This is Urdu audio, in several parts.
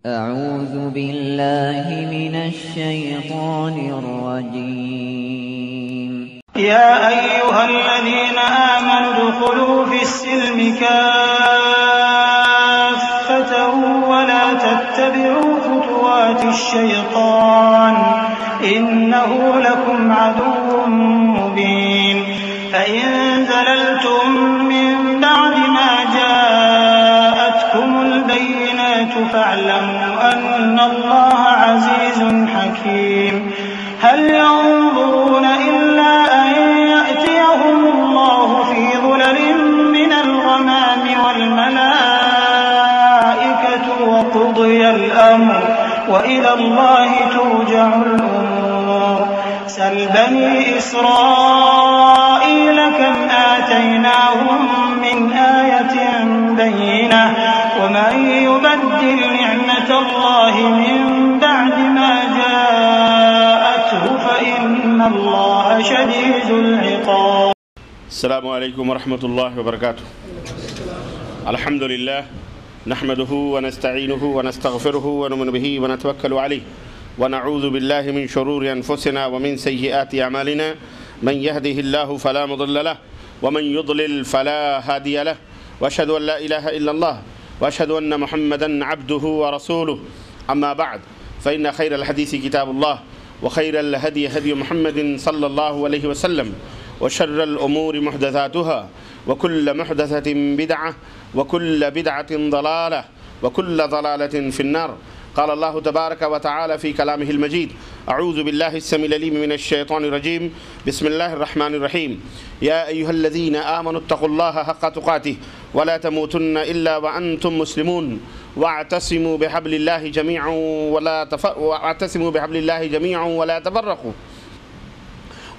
أعوذ بالله من الشيطان الرجيم. يا أيها الذين آمنوا ادخلوا في السلم كافة ولا تتبعوا خطوات الشيطان إنه لكم عدو مبين. فإن زللتم من بعد ما جاءتكم البينات فاعلموا أن الله عزيز حكيم. هل ينظرون إلا أن يأتيهم الله في ظلل من الغمام والملائكة وقضي الأمر وإلى الله ترجع الأمور. سل بني إسرائيل كم آتيناهم من آية بينة ومن يبدل نعمة الله من بعد ما جاءته فإن الله شديد العقاب. السلام عليكم ورحمة الله وبركاته. الحمد لله نحمده ونستعينه ونستغفره ونؤمن به ونتوكل عليه ونعوذ بالله من شرور أنفسنا ومن سيئات أعمالنا. من يهده الله فلا مضل له ومن يضلل فلا هادي له وأشهد أن لا إله إلا الله وأشهد أن محمدا عبده ورسوله. أما بعد فإن خير الحديث كتاب الله وخير الهدي هدي محمد صلى الله عليه وسلم وشر الأمور محدثاتها وكل محدثة بدعة وكل بدعة ضلالة وكل ضلالة في النار. قال الله تبارك وتعالى في كلامه المجيد: أعوذ بالله السميع العليم من الشيطان الرجيم. بسم الله الرحمن الرحيم. يا أيها الذين آمنوا اتقوا الله حق تقاته ولا تموتن إلا وأنتم مسلمون واعتصموا بحبل الله جميعا ولا تفرقوا.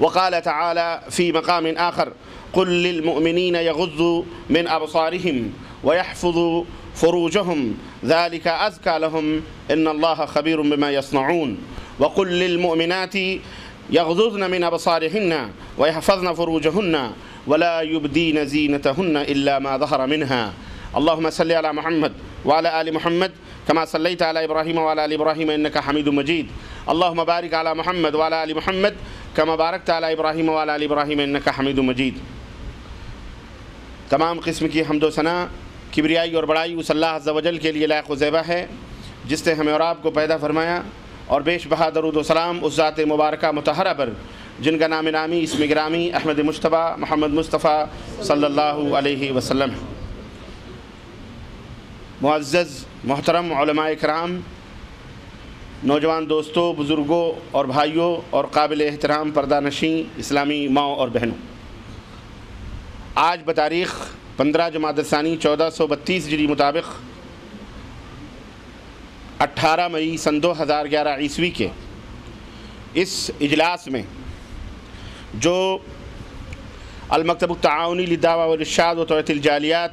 وقال تعالى في مقام آخر: قل للمؤمنين يغضوا من أبصارهم ويحفظوا فروجهم ذلك أزكى لهم إن الله خبير بما يصنعون. وقل للمؤمنات يغضضن من أبصارهن ويحفظن فروجهن ولا يبدين زينتهن إلا ما ظهر منها. اللهم صل على محمد وعلى آل محمد كما صليت على إبراهيم وعلى آل إبراهيم إنك حميد مجيد. اللهم بارك على محمد وعلى آل محمد كما باركت على إبراهيم وعلى آل إبراهيم إنك حميد مجيد. تمام قسم کی حمد و ثنا کبریائی اور بڑائی اس اللہ عز و جل کے لیے لائق و زیبا ہے جس نے ہمیں اور آپ کو پیدا فرمایا، اور بیش بہا درود و سلام اس ذات مبارکہ مطہرہ پر جن کا نام نامی اسم گرامی احمد مجتبیٰ محمد مصطفیٰ صلی اللہ علیہ وسلم. معزز محترم علماء کرام، نوجوان دوستوں، بزرگوں اور بھائیوں اور قابل احترام پردہ نشین اسلامی ماؤں اور بہنوں، آج بتاریخ 15 جمادی الثانی 1432 ہجری مطابق 18 مئی سن 2011 عیسوی کے اس اجلاس میں جو المکتب التعاونی للدعوہ والارشاد وتوعیۃ الجالیات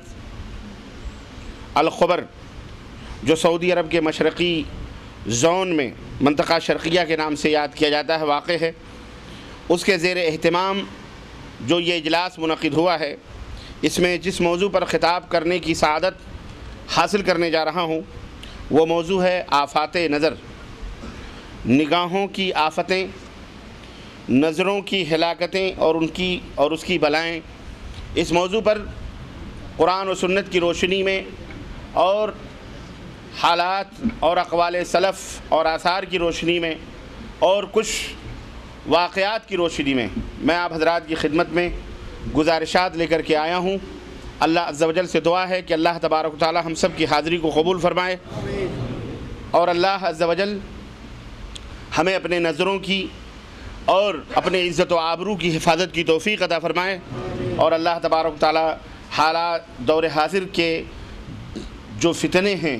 الخبر جو سعودی عرب کے مشرقی زون میں منطقہ شرقیہ کے نام سے یاد کیا جاتا ہے واقع ہے، اس کے زیر اہتمام جو یہ اجلاس منعقد ہوا ہے، اس میں جس موضوع پر خطاب کرنے کی سعادت حاصل کرنے جا رہا ہوں وہ موضوع ہے آفات نظر، نگاہوں کی آفتیں، نظروں کی ہلاکتیں اور اس کی بلائیں. اس موضوع پر قرآن و سنت کی روشنی میں اور حالات اور اقوال سلف اور آثار کی روشنی میں اور کچھ واقعات کی روشنی میں میں آپ حضرات کی خدمت میں گزارشات لے کر کے آیا ہوں. اللہ عز و جل سے دعا ہے کہ اللہ تبارک و تعالی ہم سب کی حاضری کو قبول فرمائے، اور اللہ عز و جل ہمیں اپنے نظروں کی اور اپنے عزت و آبرو کی حفاظت کی توفیق عطا فرمائے، اور اللہ تبارک و تعالی حالات دور حاضر کے جو فتنے ہیں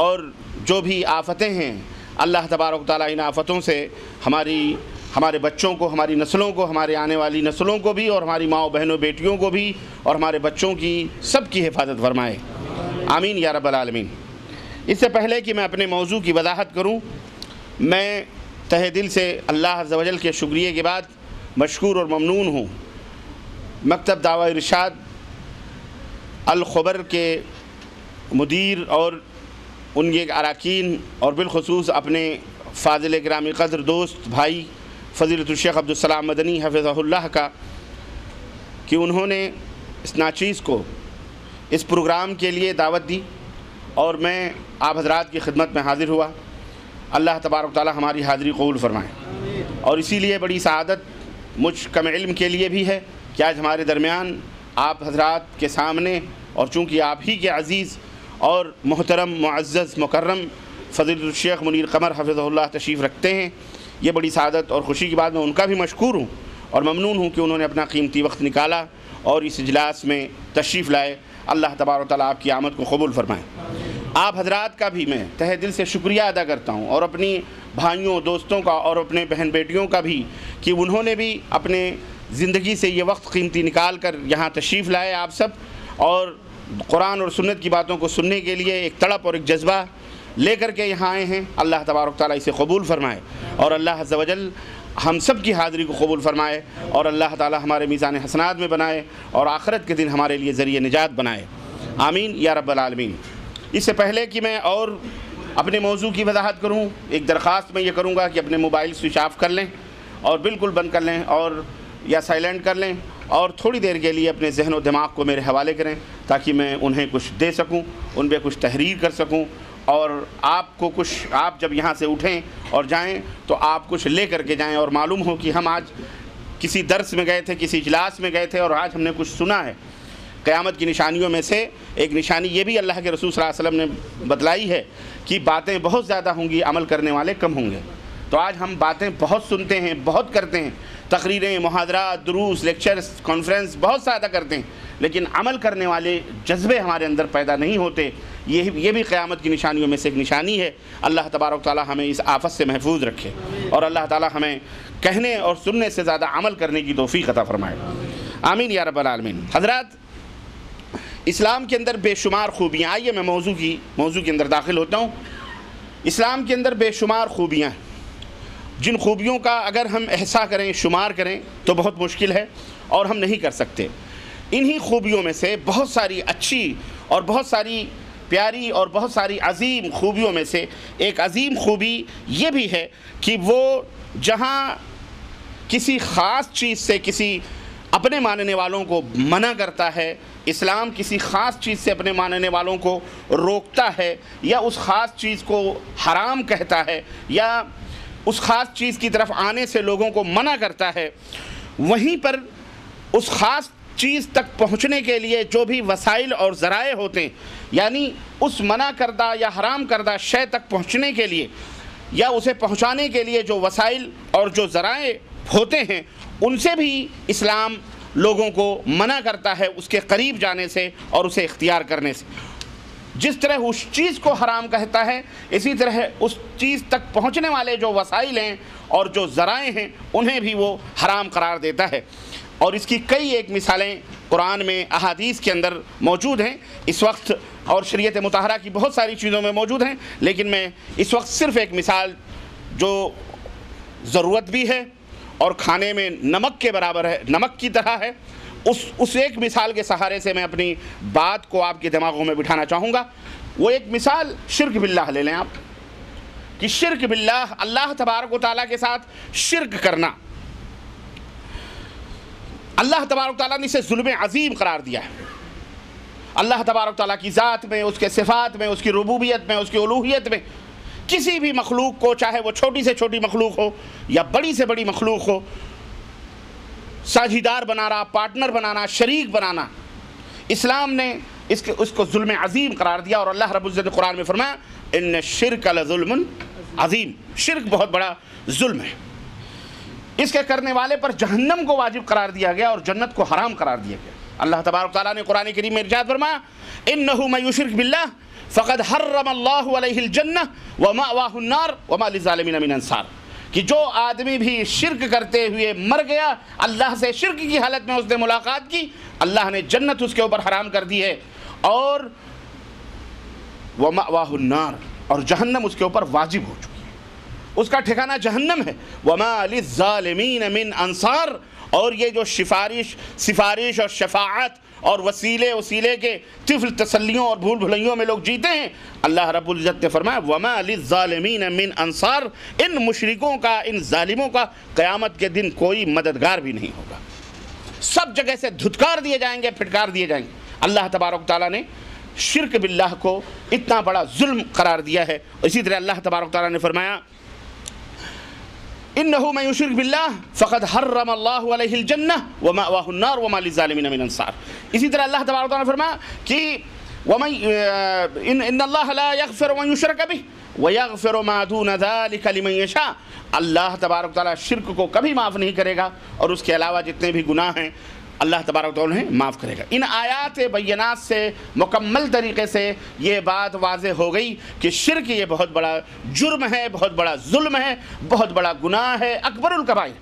اور جو بھی آفتیں ہیں، اللہ تبارک و تعالی ان آفتوں سے ہمارے بچوں کو، ہماری نسلوں کو، ہمارے آنے والی نسلوں کو بھی، اور ہماری ماؤں بہنوں بیٹیوں کو بھی، اور ہمارے بچوں کی سب کی حفاظت فرمائے، آمین یا رب العالمین. اس سے پہلے کہ میں اپنے موضوع کی وضاحت کروں، میں تہہ دل سے اللہ عز و جل کے شکریہ کے بعد مشکور اور ممنون ہوں مکتب دعوہ ارشاد الخبر کے مدیر اور ان کے اراکین اور بالخصوص اپنے فاضل گرامی قدر دوست بھائی فضیلت الشیخ عبدالسلام مدنی حفظہ اللہ کا کہ انہوں نے اس ناچیز کو اس پروگرام کے لیے دعوت دی اور میں آپ حضرات کی خدمت میں حاضر ہوا۔ اللہ تبارک تعالی ہماری حاضری قبول فرمائے۔ اور اسی لیے بڑی سعادت مجھ کم علم کے لیے بھی ہے کہ آج ہمارے درمیان آپ حضرات کے سامنے، اور چونکہ آپ ہی کے عزیز اور محترم معزز مکرم فضیلت الشیخ منیر قمر حفظہ اللہ تشریف رکھتے ہیں، یہ بڑی سعادت اور خوشی کی بات، میں ان کا بھی مشکور ہوں اور ممنون ہوں کہ انہوں نے اپنا قیمتی وقت نکالا اور اس اجلاس میں تشریف لائے۔ اللہ تبارک و تعالیٰ آپ کی آمد کو قبول فرمائے۔ آپ حضرات کا بھی میں تہہ دل سے شکریہ ادا کرتا ہوں، اور اپنی بھائیوں دوستوں کا اور اپنے بہن بیٹیوں کا بھی، کہ انہوں نے بھی اپنے زندگی سے یہ وقت قیمتی نکال کر یہاں تشریف لائے آپ سب، اور قرآن اور سنت کی باتوں کو سننے کے لیے ایک تڑپ اور ایک جذبہ لے کر کے یہاں آئے ہیں۔ اللہ تبارک تعالیٰ اسے قبول فرمائے، اور اللہ عز و جل ہم سب کی حاضری کو قبول فرمائے، اور اللہ تعالیٰ ہمارے میزان حسنات میں بنائے، اور آخرت کے دن ہمارے لیے ذریعہ نجات بنائے، آمین یا رب العالمین۔ اس سے پہلے کہ میں اور اپنے موضوع کی وضاحت کروں، ایک درخواست میں یہ کروں گا کہ اپنے موبائل سوئچ آف کر لیں اور بالکل بند کر لیں، اور یا سائلنٹ کر لیں، اور تھوڑی دیر کے لیے اپنے ذہن و دماغ کو میرے حوالے کریں تاکہ میں انہیں کچھ دے سکوں، ان پہ کچھ تحریر کر سکوں، اور آپ کو کچھ، آپ جب یہاں سے اٹھیں اور جائیں تو آپ کچھ لے کر کے جائیں، اور معلوم ہو کہ ہم آج کسی درس میں گئے تھے، کسی اجلاس میں گئے تھے، اور آج ہم نے کچھ سنا ہے۔ قیامت کی نشانیوں میں سے ایک نشانی یہ بھی اللہ کے رسول صلی اللہ علیہ وسلم نے بتلائی ہے کہ باتیں بہت زیادہ ہوں گی، عمل کرنے والے کم ہوں گے۔ تو آج ہم باتیں بہت سنتے ہیں، بہت کرتے ہیں، تقریریں، محاضرات، دروس، لیکچرز، کانفرنس بہت زیادہ کرتے ہیں، لیکن عمل کرنے والے جذبے ہمارے اندر پیدا نہیں ہوتے۔ یہ بھی قیامت کی نشانیوں میں سے ایک نشانی ہے۔ اللہ تبارک تعالیٰ ہمیں اس آفت سے محفوظ رکھے، اور اللہ تعالیٰ ہمیں کہنے اور سننے سے زیادہ عمل کرنے کی توفیق عطا فرمائے، آمین یا رب العالمین۔ حضرات، اسلام کے اندر بے شمار خوبیاں، آئیے میں موضوع کے اندر داخل ہوتا ہوں۔ اسلام کے اندر بے شمار خوبیاں ہیں، جن خوبیوں کا اگر ہم احصاء کریں، شمار کریں تو بہت مشکل ہے اور ہم نہیں کر سکتے۔ انہی خوبیوں میں سے بہت ساری اچھی اور بہت ساری پیاری اور بہت ساری عظیم خوبیوں میں سے ایک عظیم خوبی یہ بھی ہے کہ وہ جہاں کسی خاص چیز سے کسی اپنے ماننے والوں کو منع کرتا ہے، اسلام کسی خاص چیز سے اپنے ماننے والوں کو روکتا ہے، یا اس خاص چیز کو حرام کہتا ہے، یا اس خاص چیز کی طرف آنے سے لوگوں کو منع کرتا ہے، وہیں پر اس خاص چیز تک پہنچنے کے لیے جو بھی وسائل اور ذرائع ہوتے ہیں، یعنی اس منع کردہ یا حرام کردہ شے تک پہنچنے کے لیے یا اسے پہنچانے کے لیے جو وسائل اور جو ذرائع ہوتے ہیں، ان سے بھی اسلام لوگوں کو منع کرتا ہے اس کے قریب جانے سے اور اسے اختیار کرنے سے۔ جس طرح اس چیز کو حرام کہتا ہے، اسی طرح اس چیز تک پہنچنے والے جو وسائل ہیں اور جو ذرائع ہیں انہیں بھی وہ حرام قرار دیتا ہے، اور اس کی کئی ایک مثالیں قرآن میں، احادیث کے اندر موجود ہیں اس وقت، اور شریعت مطہرہ کی بہت ساری چیزوں میں موجود ہیں، لیکن میں اس وقت صرف ایک مثال جو ضرورت بھی ہے اور کھانے میں نمک کے برابر ہے، نمک کی طرح ہے، اس ایک مثال کے سہارے سے میں اپنی بات کو آپ کے دماغوں میں بٹھانا چاہوں گا۔ وہ ایک مثال شرک باللہ لے لیں آپ، کہ شرک باللہ، اللہ تبارک و تعالیٰ کے ساتھ شرک کرنا، اللہ تبارک و تعالیٰ نے اسے ظلم عظیم قرار دیا ہے۔ اللہ تبارک و تعالیٰ کی ذات میں، اس کے صفات میں، اس کی ربوبیت میں، اس کی الوہیت میں کسی بھی مخلوق کو، چاہے وہ چھوٹی سے چھوٹی مخلوق ہو یا بڑی سے بڑی مخلوق ہو، ساجھیدار بنانا، پارٹنر بنانا، شریک بنانا، اسلام نے اس کو ظلم عظیم قرار دیا، اور اللہ رب العزت نے قرآن میں فرمایا ان الشرک لظلم عظیم، شرک بہت بڑا ظلم ہے۔ اس کے کرنے والے پر جہنم کو واجب قرار دیا گیا اور جنت کو حرام قرار دیا گیا۔ اللہ تبارک تعالیٰ نے قرآن کریم میں ارشاد فرمایا انہ من یشرک باللہ فقد حرم اللہ علیہ الجنہ ومأواہ النار وما للظالمین من انصار، کہ جو آدمی بھی شرک کرتے ہوئے مر گیا، اللہ سے شرک کی حالت میں اس نے ملاقات کی، اللہ نے جنت اس کے اوپر حرام کر دی ہے، اور ومأواہ النار، اور جہنم اس کے اوپر واجب ہو چکی ہے، اس کا ٹھکانہ جہنم ہے، وما للظالمین من انصار، اور یہ جو سفارش اور شفاعت اور وسیلے کے طفل تسلیوں اور بھول بھلائیوں میں لوگ جیتے ہیں۔ اللہ رب العزت نے فرمایا وَمَا لِلظَّالِمِينَ مِنْ انصار، ان مشرکوں کا، ان ظالموں کا قیامت کے دن کوئی مددگار بھی نہیں ہوگا، سب جگہ سے دھتکار دیے جائیں گے، پھٹکار دیے جائیں گے۔ اللہ تبارک تعالیٰ نے شرک باللہ کو اتنا بڑا ظلم قرار دیا ہے۔ اسی طرح اللہ تبارک تعالیٰ نے فرمایا إِنَّهُ مَن يُشْرِكْ بِاللَّهِ فَقَدْ حَرَّمَ اللَّهُ عَلَيْهِ الْجَنَّةَ وَمَأْوَاهُ النَّارُ وَمَا لِلظَّالِمِينَ مِنْ أَنصَارٍ۔ اسی طرح اللہ تبارک تعالیٰ نے فرمایا کہ إِنَّ اللَّهَ لَا يَغْفِرُ مَن يُشْرَكَ بِهِ وَيَغْفِرُ مَا دُونَ ذَلِكَ لِمَن يَشَاءُ۔ اللہ تبارک تعالیٰ شرک کو کبھی معاف نہیں کرے گا اور اس کے علاوہ جتنے بھی گناہ ہیں اللہ تبارک تعالیٰ انہیں معاف کرے گا۔ ان آیات بینات سے مکمل طریقے سے یہ بات واضح ہو گئی کہ شرک یہ بہت بڑا جرم ہے، بہت بڑا ظلم ہے، بہت بڑا گناہ ہے، اکبر الکبائر۔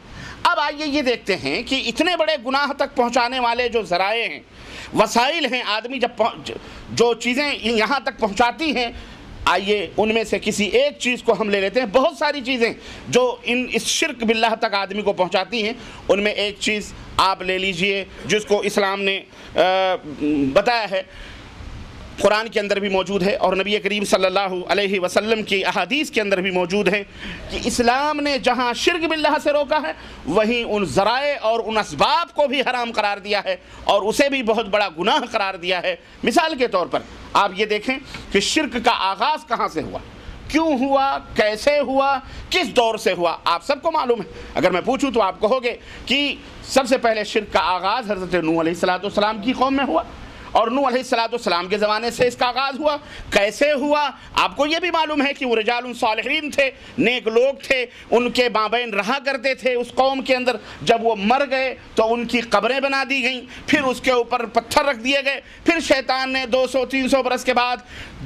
اب آئیے یہ دیکھتے ہیں کہ اتنے بڑے گناہ تک پہنچانے والے جو ذرائع ہیں، وسائل ہیں، آدمی جو چیزیں یہاں تک پہنچاتی ہیں، آئیے ان میں سے کسی ایک چیز کو ہم لے لیتے ہیں۔ بہت ساری چیزیں جو اس شرک باللہ تک آدمی کو پہنچاتی ہیں، ان میں ایک چیز آپ لے لیجئے جس کو اسلام نے بتایا ہے، قرآن کے اندر بھی موجود ہے اور نبی کریم صلی اللہ علیہ وسلم کی احادیث کے اندر بھی موجود ہے کہ اسلام نے جہاں شرک باللہ سے روکا ہے وہیں ان ذرائع اور ان اسباب کو بھی حرام قرار دیا ہے اور اسے بھی بہت بڑا گناہ قرار دیا ہے۔ مثال کے طور پر آپ یہ دیکھیں کہ شرک کا آغاز کہاں سے ہوا، کیوں ہوا، کیسے ہوا، کس دور سے ہوا، آپ سب کو معلوم ہے۔ اگر میں پوچھوں تو آپ کہو گے کہ سب سے پہلے شرک کا آغاز حضرت نوح علیہ السلام کی قوم میں ہوا اور نوح علیہ السلام کے زمانے سے اس کا آغاز ہوا۔ کیسے ہوا آپ کو یہ بھی معلوم ہے کہ وہ رجال صالحین تھے، نیک لوگ تھے، ان کے مابین رہا کرتے تھے اس قوم کے اندر۔ جب وہ مر گئے تو ان کی قبریں بنا دی گئیں، پھر اس کے اوپر پتھر رکھ دیے گئے، پھر شیطان نے 200-300 برس کے بعد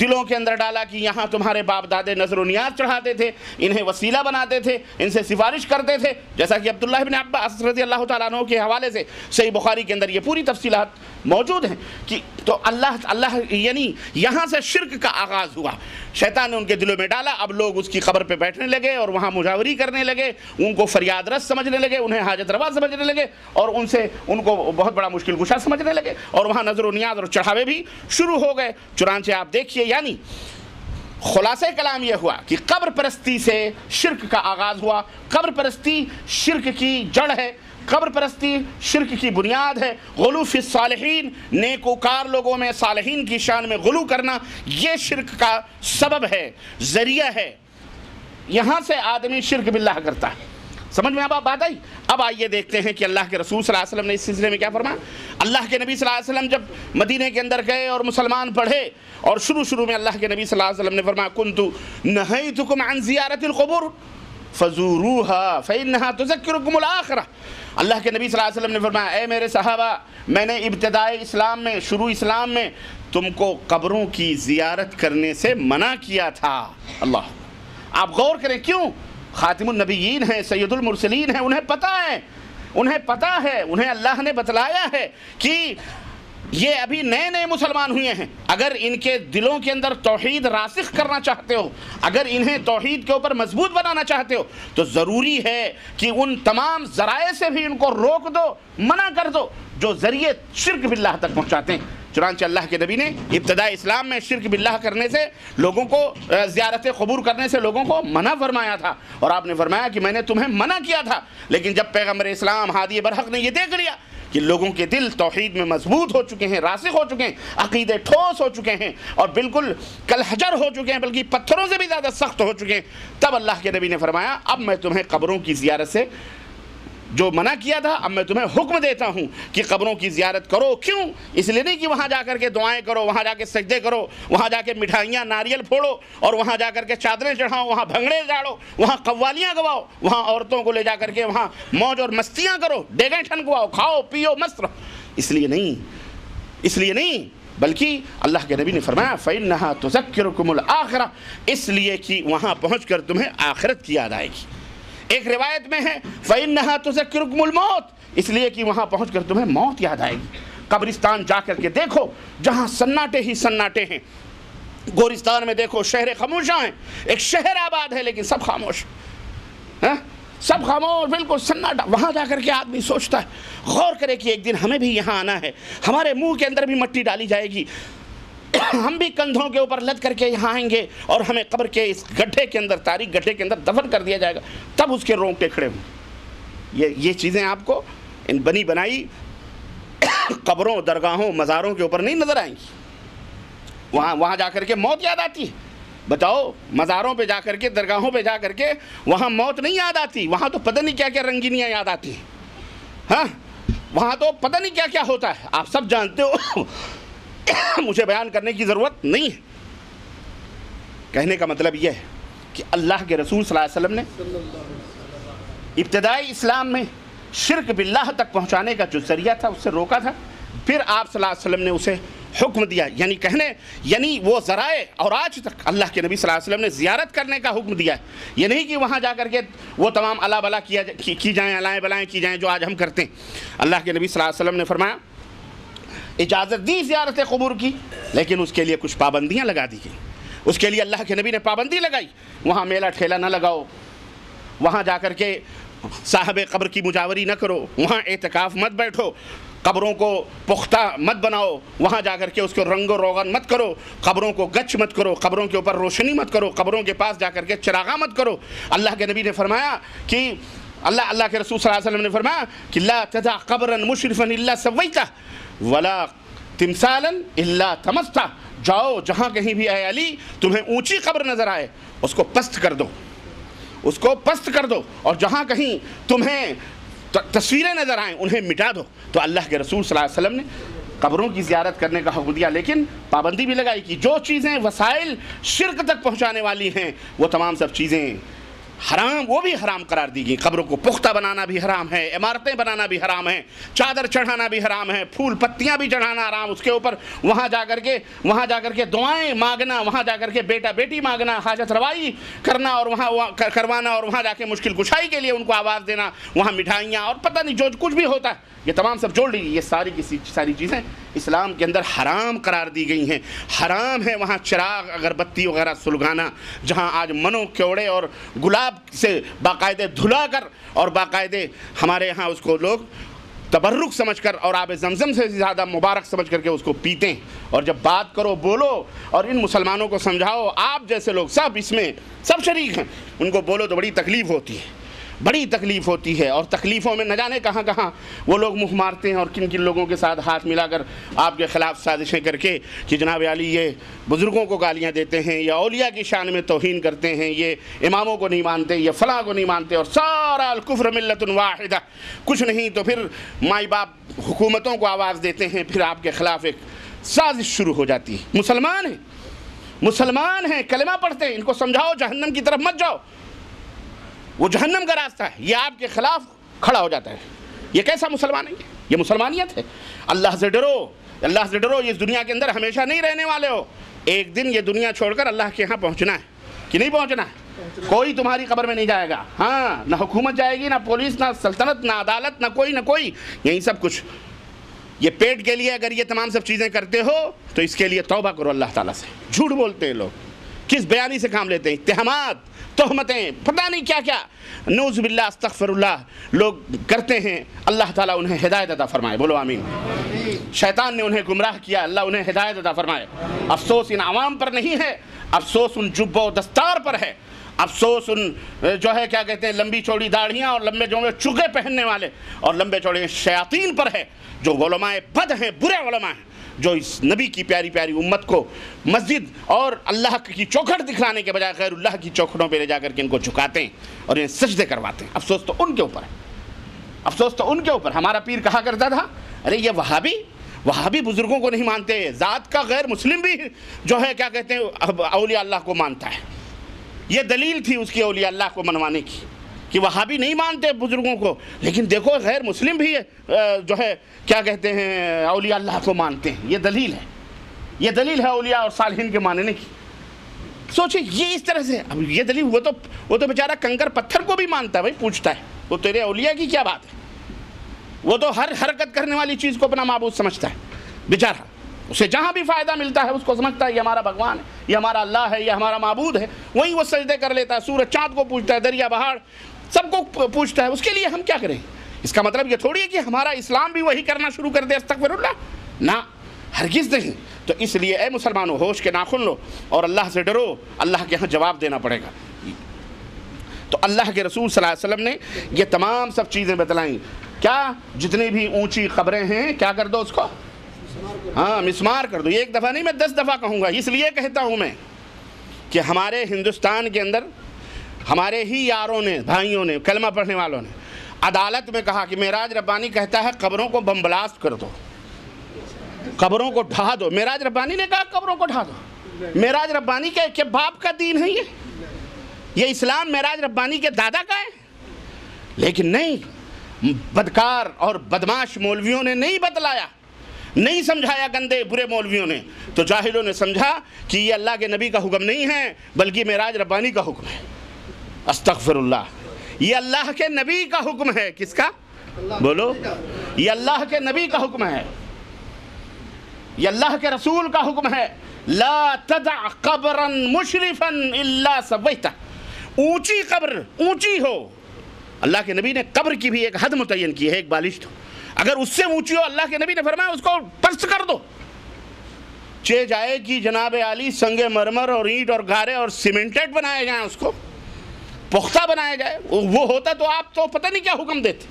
دلوں کے اندر ڈالا کہ یہاں تمہارے باپ دادے نذر و نیاز چڑھاتے تھے، انہیں وسیلہ بناتے تھے، ان سے سفارش کرتے تھے، جیسا کہ عبداللہ بن عباس رضی اللہ تعالیٰ عنہ کے حوالے سے صحیح بخاری کے اندر یہ پوری تفصیلات موجود ہیں کہ تو اللہ یعنی یہاں سے شرک کا آغاز ہوا، شیطان نے ان کے دلوں میں ڈالا۔ اب لوگ اس کی قبر پہ بیٹھنے لگے اور وہاں مجاوری کرنے لگے، ان کو فریاد رس سمجھنے لگے، انہیں حاجت روا سمجھنے لگے اور ان کو بہت بڑا مشکل کشا سمجھنے لگے اور وہاں نظر و نیاز اور چڑھاوے بھی شروع ہو گئے۔ چنانچہ آپ دیکھیے یعنی خلاصہ کلام یہ ہوا کہ قبر پرستی سے شرک کا آغاز ہوا۔ قبر پرستی شرک کی جڑ ہے، قبر پرستی شرک کی بنیاد ہے۔ غلو فی الصالحین، نیکوکار لوگوں میں، صالحین کی شان میں غلو کرنا، یہ شرک کا سبب ہے، ذریعہ ہے۔ یہاں سے آدمی شرک باللہ کرتا ہے۔ سمجھ میں اب بات آئی؟ اب آئیے دیکھتے ہیں کہ اللہ کے رسول صلی اللہ علیہ وسلم نے اس سلسلے میں کیا فرمایا۔ اللہ کے نبی صلی اللہ علیہ وسلم جب مدینے کے اندر گئے اور مسلمان پڑھے اور شروع میں اللہ کے نبی صلی اللہ علیہ وسلم نے فرمایا کنت نہیتکم عن زیارت القبور فزوروها فإنها تذکرکم الآخرہ۔ اللہ کے نبی صلی اللہ علیہ وسلم نے فرمایا اے میرے صحابہ، میں نے ابتدائی اسلام میں، شروع اسلام میں تم کو قبروں کی زیارت کرنے سے منع کیا تھا۔ اللہ، آپ غور کریں کیوں؟ خاتم النبیین ہیں، سید المرسلین ہیں، انہیں پتہ ہے، انہیں اللہ نے بتلایا ہے کہ یہ ابھی نئے مسلمان ہوئے ہیں۔ اگر ان کے دلوں کے اندر توحید راسخ کرنا چاہتے ہو، اگر انہیں توحید کے اوپر مضبوط بنانا چاہتے ہو تو ضروری ہے کہ ان تمام ذرائع سے بھی ان کو روک دو، منع کر دو جو ذریعے شرک باللہ تک پہنچاتے ہیں۔ چنانچہ اللہ کے نبی نے ابتدائی اسلام میں شرک باللہ کرنے سے لوگوں کو، زیارت قبور کرنے سے لوگوں کو منع فرمایا تھا اور آپ نے فرمایا کہ میں نے تمہیں منع کیا تھا، لیکن جب پیغمبر اسلام ہادی برحق نے یہ دیکھ لیا کہ لوگوں کے دل توحید میں مضبوط ہو چکے ہیں، راسخ ہو چکے ہیں، عقیدے ٹھوس ہو چکے ہیں اور بالکل کالحجر ہو چکے ہیں، بلکہ پتھروں سے بھی زیادہ سخت ہو چکے ہیں، تب اللہ کے نبی نے فرمایا اب میں تمہیں قبروں کی زیارت سے جو منع کیا تھا اب میں تمہیں حکم دیتا ہوں کہ قبروں کی زیارت کرو۔ کیوں؟ اس لیے نہیں کہ وہاں جا کر کے دعائیں کرو، وہاں جا کے سجدے کرو، وہاں جا کے مٹھائیاں ناریل پھوڑو اور وہاں جا کر کے چادریں چڑھاؤ، وہاں بھنگڑے جاڑو، وہاں قوالیاں گواؤ، وہاں عورتوں کو لے جا کر کے وہاں موج اور مستیاں کرو، ڈیگیں ٹھنکواؤ، کھاؤ پیو مست رہو۔ اس لیے نہیں بلکہ اللہ کے نبی نے فرمایا فَإِنَّهَا تُذَكِّرُكُمُ الْآخِرَةَ، اس لیے کہ وہاں پہنچ کر تمہیں آخرت کی یاد آئے گی۔ ایک روایت میں ہے فَإِنَّهَا تُذَكِّرُكُمُ الْمَوْتَ، اس لیے کہ وہاں پہنچ کر تمہیں موت یاد آئے گی۔ قبرستان جا کر کے دیکھو جہاں سناٹے ہی سناٹے ہیں، گورستان میں دیکھو شہر خاموشاں ہیں، ایک شہر آباد ہے لیکن سب خاموش ہیں، سب خاموش، بالکل سناٹا۔ وہاں جا کر کے آدمی سوچتا ہے، غور کرے کہ ایک دن ہمیں بھی یہاں آنا ہے، ہمارے منہ کے اندر بھی مٹی ڈالی جائے گی، ہم بھی کندھوں کے اوپر لد کر کے یہاں آئیں گے اور ہمیں قبر کے اس گڈھے کے اندر، تاریک گڈھے کے اندر دفن کر دیا جائے گا، تب اس کے رونگٹے کھڑے ہوں۔ یہ چیزیں آپ کو ان بنی بنائی قبروں، درگاہوں، مزاروں کے اوپر نہیں نظر آئیں گی۔ وہاں جا کر کے موت یاد آتی ہے۔ بتاؤ، مزاروں پہ جا کر کے، درگاہوں پہ جا کر کے وہاں موت نہیں یاد آتی، وہاں تو پتہ نہیں کیا کیا رنگینیاں یاد آتی ہیں۔ ہاں، وہاں تو پتہ نہیں کیا کیا ہوتا ہے، آپ سب جانتے ہو، مجھے بیان کرنے کی ضرورت نہیں ہے۔ کہنے کا مطلب یہ ہے کہ اللہ کے رسول صلی اللہ علیہ وسلم نے ابتدائی اسلام میں شرک باللہ تک پہنچانے کا جو ذریعہ تھا اس سے روکا تھا، پھر آپ صلی اللہ علیہ وسلم نے اسے حکم دیا، یعنی وہ ذرائع، اور آج تک اللہ کے نبی صلی اللہ علیہ وسلم نے زیارت کرنے کا حکم دیا ہے۔ یہ نہیں کہ وہاں جا کر کے وہ تمام اللہ بلا کی جائیں، علائیں بلائیں کی جائیں جو آج ہم کرتے ہیں۔ اللہ کے نبی صلی اللہ علیہ وسلم نے فرمایا، اجازت دی زیارت قبور کی، لیکن اس کے لیے کچھ پابندیاں لگا دی گئیں۔ اس کے لیے اللہ کے نبی نے پابندی لگائی، وہاں میلہ ٹھیلا نہ لگاؤ، وہاں جا کر کے صاحب قبر کی مجاوری نہ کرو، وہاں اعتکاف مت بیٹھو، قبروں کو پختہ مت بناؤ، وہاں جا کر کے اس کو رنگ و روغن مت کرو، قبروں کو گچ مت کرو، قبروں کے اوپر روشنی مت کرو، قبروں کے پاس جا کر کے چراغاں مت کرو۔ اللہ کے نبی نے فرمایا کہ اللہ کے رسول صلی اللہ علیہ وسلم نے فرمایا کہ لا تدع قبرا مشرفا الا سویتہ ولا تمثالا الا طمستہ، جاؤ جہاں کہیں بھی اے علی تمہیں اونچی قبر نظر آئے اس کو پست کر دو، اس کو پست کر دو، اور جہاں کہیں تمہیں تصویریں نظر آئیں انہیں مٹا دو۔ تو اللہ کے رسول صلی اللہ علیہ وسلم نے قبروں کی زیارت کرنے کا حکم دیا، لیکن پابندی بھی لگائی کہ جو چیزیں وسائل شرک تک پہنچانے والی ہیں وہ تمام سب چیزیں حرام، وہ بھی حرام قرار دی گئی۔ قبروں کو پختہ بنانا بھی حرام ہے، عمارتیں بنانا بھی حرام ہے، چادر چڑھانا بھی حرام ہے، پھول پتیاں بھی چڑھانا حرام، اس کے اوپر وہاں جا کر کے دعائیں مانگنا، وہاں جا کر کے بیٹا بیٹی مانگنا، حاجت روائی کرنا اور وہاں کروانا، اور وہاں جا کے مشکل کشائی کے لیے ان کو آواز دینا، وہاں مٹھائیاں اور پتہ نہیں جو کچھ بھی ہوتا ہے، یہ تمام سب جوڑ لی۔ یہ ساری چیزیں اسلام کے اندر حرام قرار دی گئی ہیں۔ حرام ہے وہاں چراغ، اگربتی وغیرہ سلگانا، جہاں آج منو کیوڑے اور گلاب سے باقاعدے دھلا کر اور باقاعدے ہمارے یہاں اس کو لوگ تبرک سمجھ کر اور آب زمزم سے زیادہ مبارک سمجھ کر کے اس کو پیتے ہیں۔ اور جب بات کرو، بولو اور ان مسلمانوں کو سمجھاؤ، آپ جیسے لوگ سب اس میں سب شریک ہیں، ان کو بولو تو بڑی تکلیف ہوتی ہے، بڑی تکلیف ہوتی ہے، اور تکلیفوں میں نہ جانے کہاں کہاں وہ لوگ منہ مارتے ہیں، اور کن کن لوگوں کے ساتھ ہاتھ ملا کر آپ کے خلاف سازشیں کر کے کہ جناب علی یہ بزرگوں کو گالیاں دیتے ہیں، یا اولیاء کی شان میں توہین کرتے ہیں، یہ اماموں کو نہیں مانتے، یہ فلاں کو نہیں مانتے، اور سارا الکفر ملت واحدہ، کچھ نہیں تو پھر مائی باپ حکومتوں کو آواز دیتے ہیں، پھر آپ کے خلاف ایک سازش شروع ہو جاتی ہے۔ مسلمان ہیں، کلمہ پڑھتے ہیں، ان کو سمجھاؤ جہنم کی طرف مت جاؤ، وہ جہنم کا راستہ ہے، یہ آپ کے خلاف کھڑا ہو جاتا ہے۔ یہ کیسا مسلمان ہے؟ یہ مسلمانیت ہے۔ اللہ سے ڈرو، اللہ سے ڈرو، یہ دنیا کے اندر ہمیشہ نہیں رہنے والے ہو، ایک دن یہ دنیا چھوڑ کر اللہ کے ہاں پہنچنا ہے کہ نہیں پہنچنا ہے۔ کوئی تمہاری قبر میں نہیں جائے گا، ہاں، نہ حکومت جائے گی، نہ پولیس، نہ سلطنت، نہ عدالت، نہ کوئی، یہی سب کچھ۔ یہ پیٹ کے لیے اگر یہ تمام سب چیزیں کرتے ہو تو اس کے لیے توبہ کرو اللہ تعالیٰ سے۔ جھوٹ بولتے ہیں لوگ، کس بیانی سے کام لیتے ہیں، اتہامات، تہمتیں، پتہ نہیں کیا کیا، نعوذ باللہ، استغفر اللہ، لوگ کرتے ہیں۔ اللہ تعالیٰ انہیں ہدایت عطا فرمائے، بولو آمین۔ شیطان نے انہیں گمراہ کیا، اللہ انہیں ہدایت عطا فرمائے۔ افسوس ان عوام پر نہیں ہے، افسوس ان جب و دستار پر ہے، افسوس ان جو ہے کیا کہتے ہیں لمبی چوڑی داڑھیاں اور لمبے چوڑے چگے پہننے والے اور لمبے چوڑے شیاطین پر ہے، جو علماء بد ہیں، برے علماء ہیں، جو اس نبی کی پیاری پیاری امت کو مسجد اور اللہ کی چوکھٹ دکھلانے کے بجائے غیر اللہ کی چوکھٹوں پہ لے جا کر کے ان کو جھکاتے ہیں اور انہیں سجدے کرواتے ہیں۔ افسوس تو ان کے اوپر ہے، افسوس تو ان کے اوپر۔ ہمارا پیر کہا کرتا تھا، ارے یہ وہابی بزرگوں کو نہیں مانتے، ذات کا غیر مسلم بھی جو ہے کیا کہتے ہیں اولیاء اللہ کو مانتا ہے۔ یہ دلیل تھی اس کی اولیاء اللہ کو منوانے کی کہ وہابی نہیں مانتے بزرگوں کو، لیکن دیکھو غیر مسلم بھی جو ہے کیا کہتے ہیں اولیاء اللہ کو مانتے ہیں۔ یہ دلیل ہے اولیاء اور صالحین کے ماننے کی۔ سوچے یہ اس طرح سے، اب یہ دلیل، وہ تو بیچارہ کنکر پتھر کو بھی مانتا ہے، بھائی پوچھتا ہے وہ تیرے اولیاء کی کیا بات ہے، وہ تو ہر حرکت کرنے والی چیز کو اپنا معبود سمجھتا ہے بیچارہ، اسے جہاں بھی فائدہ ملتا ہے اس کو سمجھتا ہے یہ ہمارا بھگوان ہے، یہ ہمارا اللہ ہے، یہ ہمارا معبود ہے، وہیں وہ سجدے کر لیتا ہے، سورج چاند کو پوجتا ہے، دریا بہاڑ سب کو پوچھتا ہے، اس کے لیے ہم کیا کریں؟ اس کا مطلب یہ تھوڑی ہے کہ ہمارا اسلام بھی وہی کرنا شروع کر دے، استغفر اللہ، نہ، ہرگز نہیں۔ تو اس لیے اے مسلمانوں، ہوش کے ناخن لو اور اللہ سے ڈرو، اللہ کے ہاں جواب دینا پڑے گا۔ تو اللہ کے رسول صلی اللہ علیہ وسلم نے یہ تمام سب چیزیں بتلائیں۔ کیا؟ جتنی بھی اونچی قبریں ہیں کیا کر دو اس کو؟ ہاں، مسمار کر دو۔ ایک دفعہ نہیں، میں 10 دفعہ کہوں گا۔ اس لیے کہتا ہوں میں کہ ہمارے ہندوستان کے اندر ہمارے ہی یاروں نے، بھائیوں نے، کلمہ پڑھنے والوں نے عدالت میں کہا کہ معراج ربانی کہتا ہے قبروں کو بم بلاسٹ کر دو، قبروں کو ڈھا دو۔ معراج ربانی نے کہا قبروں کو ڈھا دو۔ معراج ربانی کے باپ کا دین ہے یہ اسلام معراج ربانی کے دادا کا ہے؟ لیکن نہیں، بدکار اور بدماش مولویوں نے نہیں بتلایا، نہیں سمجھایا، گندے برے مولویوں نے، تو جاہلوں نے سمجھا کہ یہ اللہ کے نبی کا حکم نہیں ہے بلکہ معراج ربانی کا حکم ہے۔ استغفر اللہ، یہ اللہ کے نبی کا حکم ہے۔ کس کا؟ بولو، یہ اللہ کے نبی کا حکم ہے، یہ اللہ کے رسول کا حکم ہے۔ لا تدع قبرا مشرفا الا سویتہ، اونچی قبر، اونچی ہو، اللہ کے نبی نے قبر کی بھی ایک حد متعین کی ہے، ایک بالشت ہو، اگر اس سے اونچی ہو اللہ کے نبی نے فرمایا اس کو پست کر دو، چہ جائے کہ جناب عالی سنگ مرمر اور اینٹ اور گارے اور سیمنٹڈ بنائے جائیں، اس کو پختہ بنایا جائے۔ وہ ہوتا تو آپ تو پتہ نہیں کیا حکم دیتے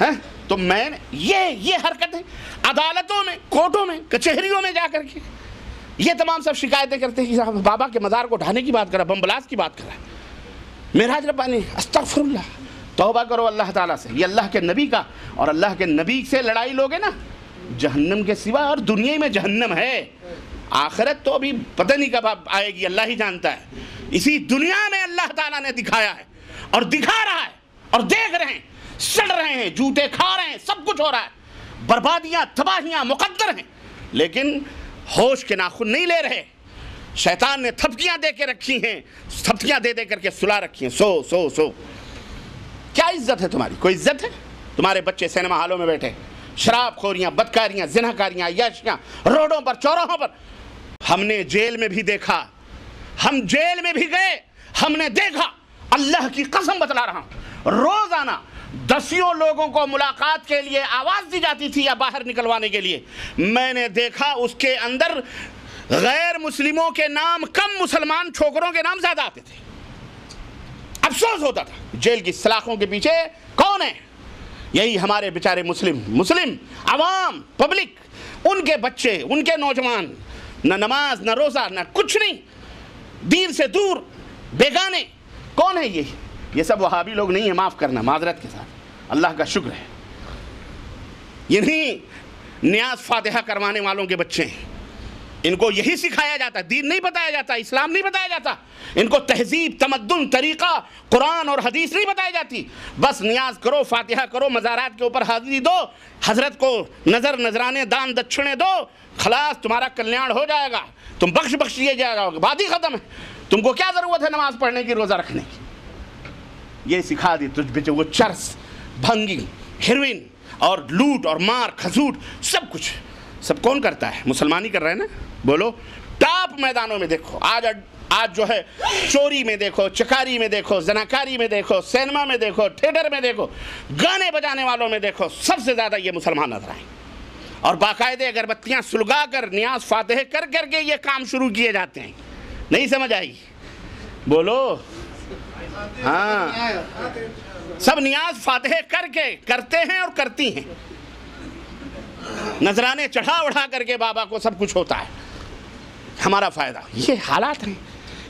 ہیں۔ تو میں یہ حرکتیں عدالتوں میں، کورٹوں میں، کچہریوں میں جا کر کے یہ تمام سب شکایتیں کرتے ہیں کہ بابا کے مزار کو ڈھانے کی بات کر رہا، بم بلاس کی بات کر رہا ہے معراج ربانی۔ استغفر اللہ، توبہ کرو اللہ تعالیٰ سے۔ یہ اللہ کے نبی کا، اور اللہ کے نبی سے لڑائی لوگے نا، جہنم کے سوا اور دنیا میں جہنم ہے، آخرت تو ابھی پتہ نہیں کب آئے گی، اللہ ہی جانتا ہے۔ اسی دنیا میں اللہ تعالیٰ نے دکھایا ہے اور دکھا رہا ہے اور دیکھ رہے ہیں، سڑ رہے ہیں، جوتے کھا رہے ہیں، سب کچھ ہو رہا ہے، بربادیاں، تباہیاں مقدر ہیں، لیکن ہوش کے ناخن نہیں لے رہے۔ شیطان نے تھپکیاں دے کے رکھی ہیں، تھپکیاں دے دے کر کے سلا رکھی ہیں، سو سو سو۔ کیا عزت ہے تمہاری؟ کوئی عزت ہے؟ تمہارے بچے سینما ہالوں میں بیٹھے، شراب خوریاں، بدکاریاں، زناکاریاں، عیاشیاں روڈوں پر، چوراہوں پر۔ ہم نے جیل میں بھی دیکھا، ہم جیل میں بھی گئے، ہم نے دیکھا، اللہ کی قسم بتلا رہا ہوں، روزانہ دسیوں لوگوں کو ملاقات کے لیے آواز دی جاتی تھی یا باہر نکلوانے کے لیے۔ میں نے دیکھا اس کے اندر غیر مسلموں کے نام کم، مسلمان چھوکروں کے نام زیادہ آتے تھے۔ افسوس ہوتا تھا، جیل کی سلاخوں کے پیچھے کون ہے؟ یہی ہمارے بیچارے مسلم عوام، پبلک، ان کے بچے، ان کے نوجوان، نہ نماز، نہ روزہ، نہ کچھ نہیں، دین سے دور، بیگانے۔ کون ہے یہ سب وہابی لوگ نہیں ہیں، معاف کرنا، معذرت کے ساتھ، اللہ کا شکر ہے۔ یہ نہیں نیاز فاتحہ کروانے والوں کے بچے ہیں، ان کو یہی سکھایا جاتا ہے، دین نہیں بتایا جاتا، اسلام نہیں بتایا جاتا، ان کو تہذیب، تمدن، طریقہ، قرآن اور حدیث نہیں بتائی جاتی۔ بس نیاز کرو، فاتحہ کرو، مزارات کے اوپر حاضری دو، حضرت کو نذرانے، دان دچھنے دو، خلاص تمہارا کلیان ہو جائے گا، تم بخش دیے جاؤ گے، بات ہی ختم ہے۔ تم کو کیا ضرورت ہے نماز پڑھنے کی، روزہ رکھنے کی؟ یہ سکھا دی تجھ بچے، وہ چرس، بھنگی، ہیروئن اور لوٹ اور مار کھسوٹ، سب کچھ، سب کون کرتا ہے؟ مسلمان ہی کر رہے ہیں نا؟ بولو، ٹاپ میدانوں میں دیکھو، آج جو ہے چوری میں دیکھو، چکاری میں دیکھو، زناکاری میں دیکھو، سینما میں دیکھو، تھیٹر میں دیکھو، گانے بجانے والوں میں دیکھو، سب سے زیادہ یہ مسلمان نظر آئیں، اور باقاعدے اگربتیاں سلگا کر، نیاز فاتحہ کر کر کے یہ کام شروع کیے جاتے ہیں۔ نہیں سمجھ آئی؟ بولو، ہاں، سب نیاز فاتحہ کر کے کرتے ہیں اور کرتی ہیں، نذرانے چڑھا اڑھا کر کے بابا کو سب کچھ ہوتا ہے، ہمارا فائدہ۔ یہ حالات ہیں،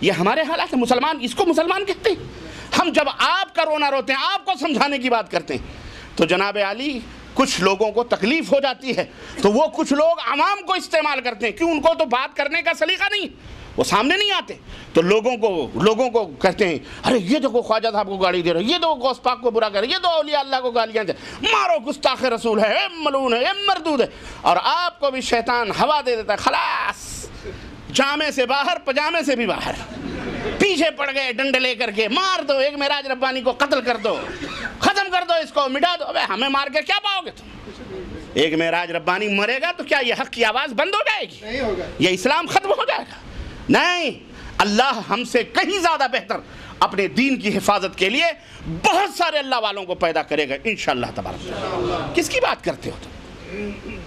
یہ ہمارے حالات ہیں۔ مسلمان، اس کو مسلمان کہتے ہیں؟ ہم جب آپ کا رونا روتے ہیں، آپ کو سمجھانے کی بات کرتے ہیں، تو جناب عالی کچھ لوگوں کو تکلیف ہو جاتی ہے تو وہ کچھ لوگ عوام کو استعمال کرتے ہیں، کیوں؟ ان کو تو بات کرنے کا سلیقہ نہیں، وہ سامنے نہیں آتے، تو لوگوں کو کہتے ہیں، ارے یہ دیکھو خواجہ صاحب کو گالی دے رہے، یہ دو غوث پاک کو برا کر رہے، یہ دو اولیاء اللہ کو گالیاں دے، مارو گستاخ رسول ہے، اے ملعون ہے، اے مردود ہے، اور آپ کو بھی شیطان ہوا دے دیتا ہے، خلاص جامے سے باہر، پجامے سے بھی باہر، پیچھے پڑ گئے ڈنڈے لے کر کے، مار دو، ایک معراج ربانی کو قتل کر دو، ختم کر دو اس کو، مٹا دو۔ ہمیں مار کے کیا پاؤ گے تم؟ ایک معراج ربانی مرے گا تو کیا یہ حق کی آواز بند ہو جائے گی؟ یہ اسلام ختم ہو جائے گا؟ نہیں، اللہ ہم سے کہیں زیادہ بہتر اپنے دین کی حفاظت کے لیے بہت سارے اللہ والوں کو پیدا کرے گا انشاءاللہ تبارک۔ کس کی بات کرتے ہو تم؟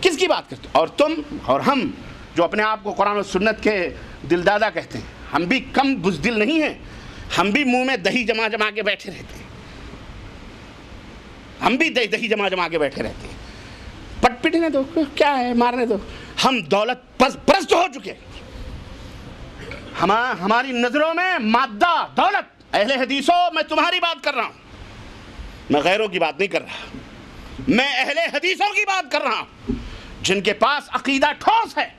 کس کی بات کرتے ہو؟ اور تم اور ہم جو اپنے آپ کو قرآن و سنت کے دلدادہ کہتے ہیں، ہم بھی کم بزدل نہیں ہیں، ہم بھی منہ میں دہی جما جما کے بیٹھے رہتے ہیں، ہم بھی دہی جما جما کے بیٹھے رہتے ہیں۔ پٹ پٹنے دو، کیا ہے، مارنے دو۔ ہم دولت پرست ہو چکے، ہماری نظروں میں مادہ دولت۔ اہل حدیثوں، میں تمہاری بات کر رہا ہوں، میں غیروں کی بات نہیں کر رہا، میں اہل حدیثوں کی بات کر رہا ہوں، جن کے پاس عقیدہ ٹھوس ہے،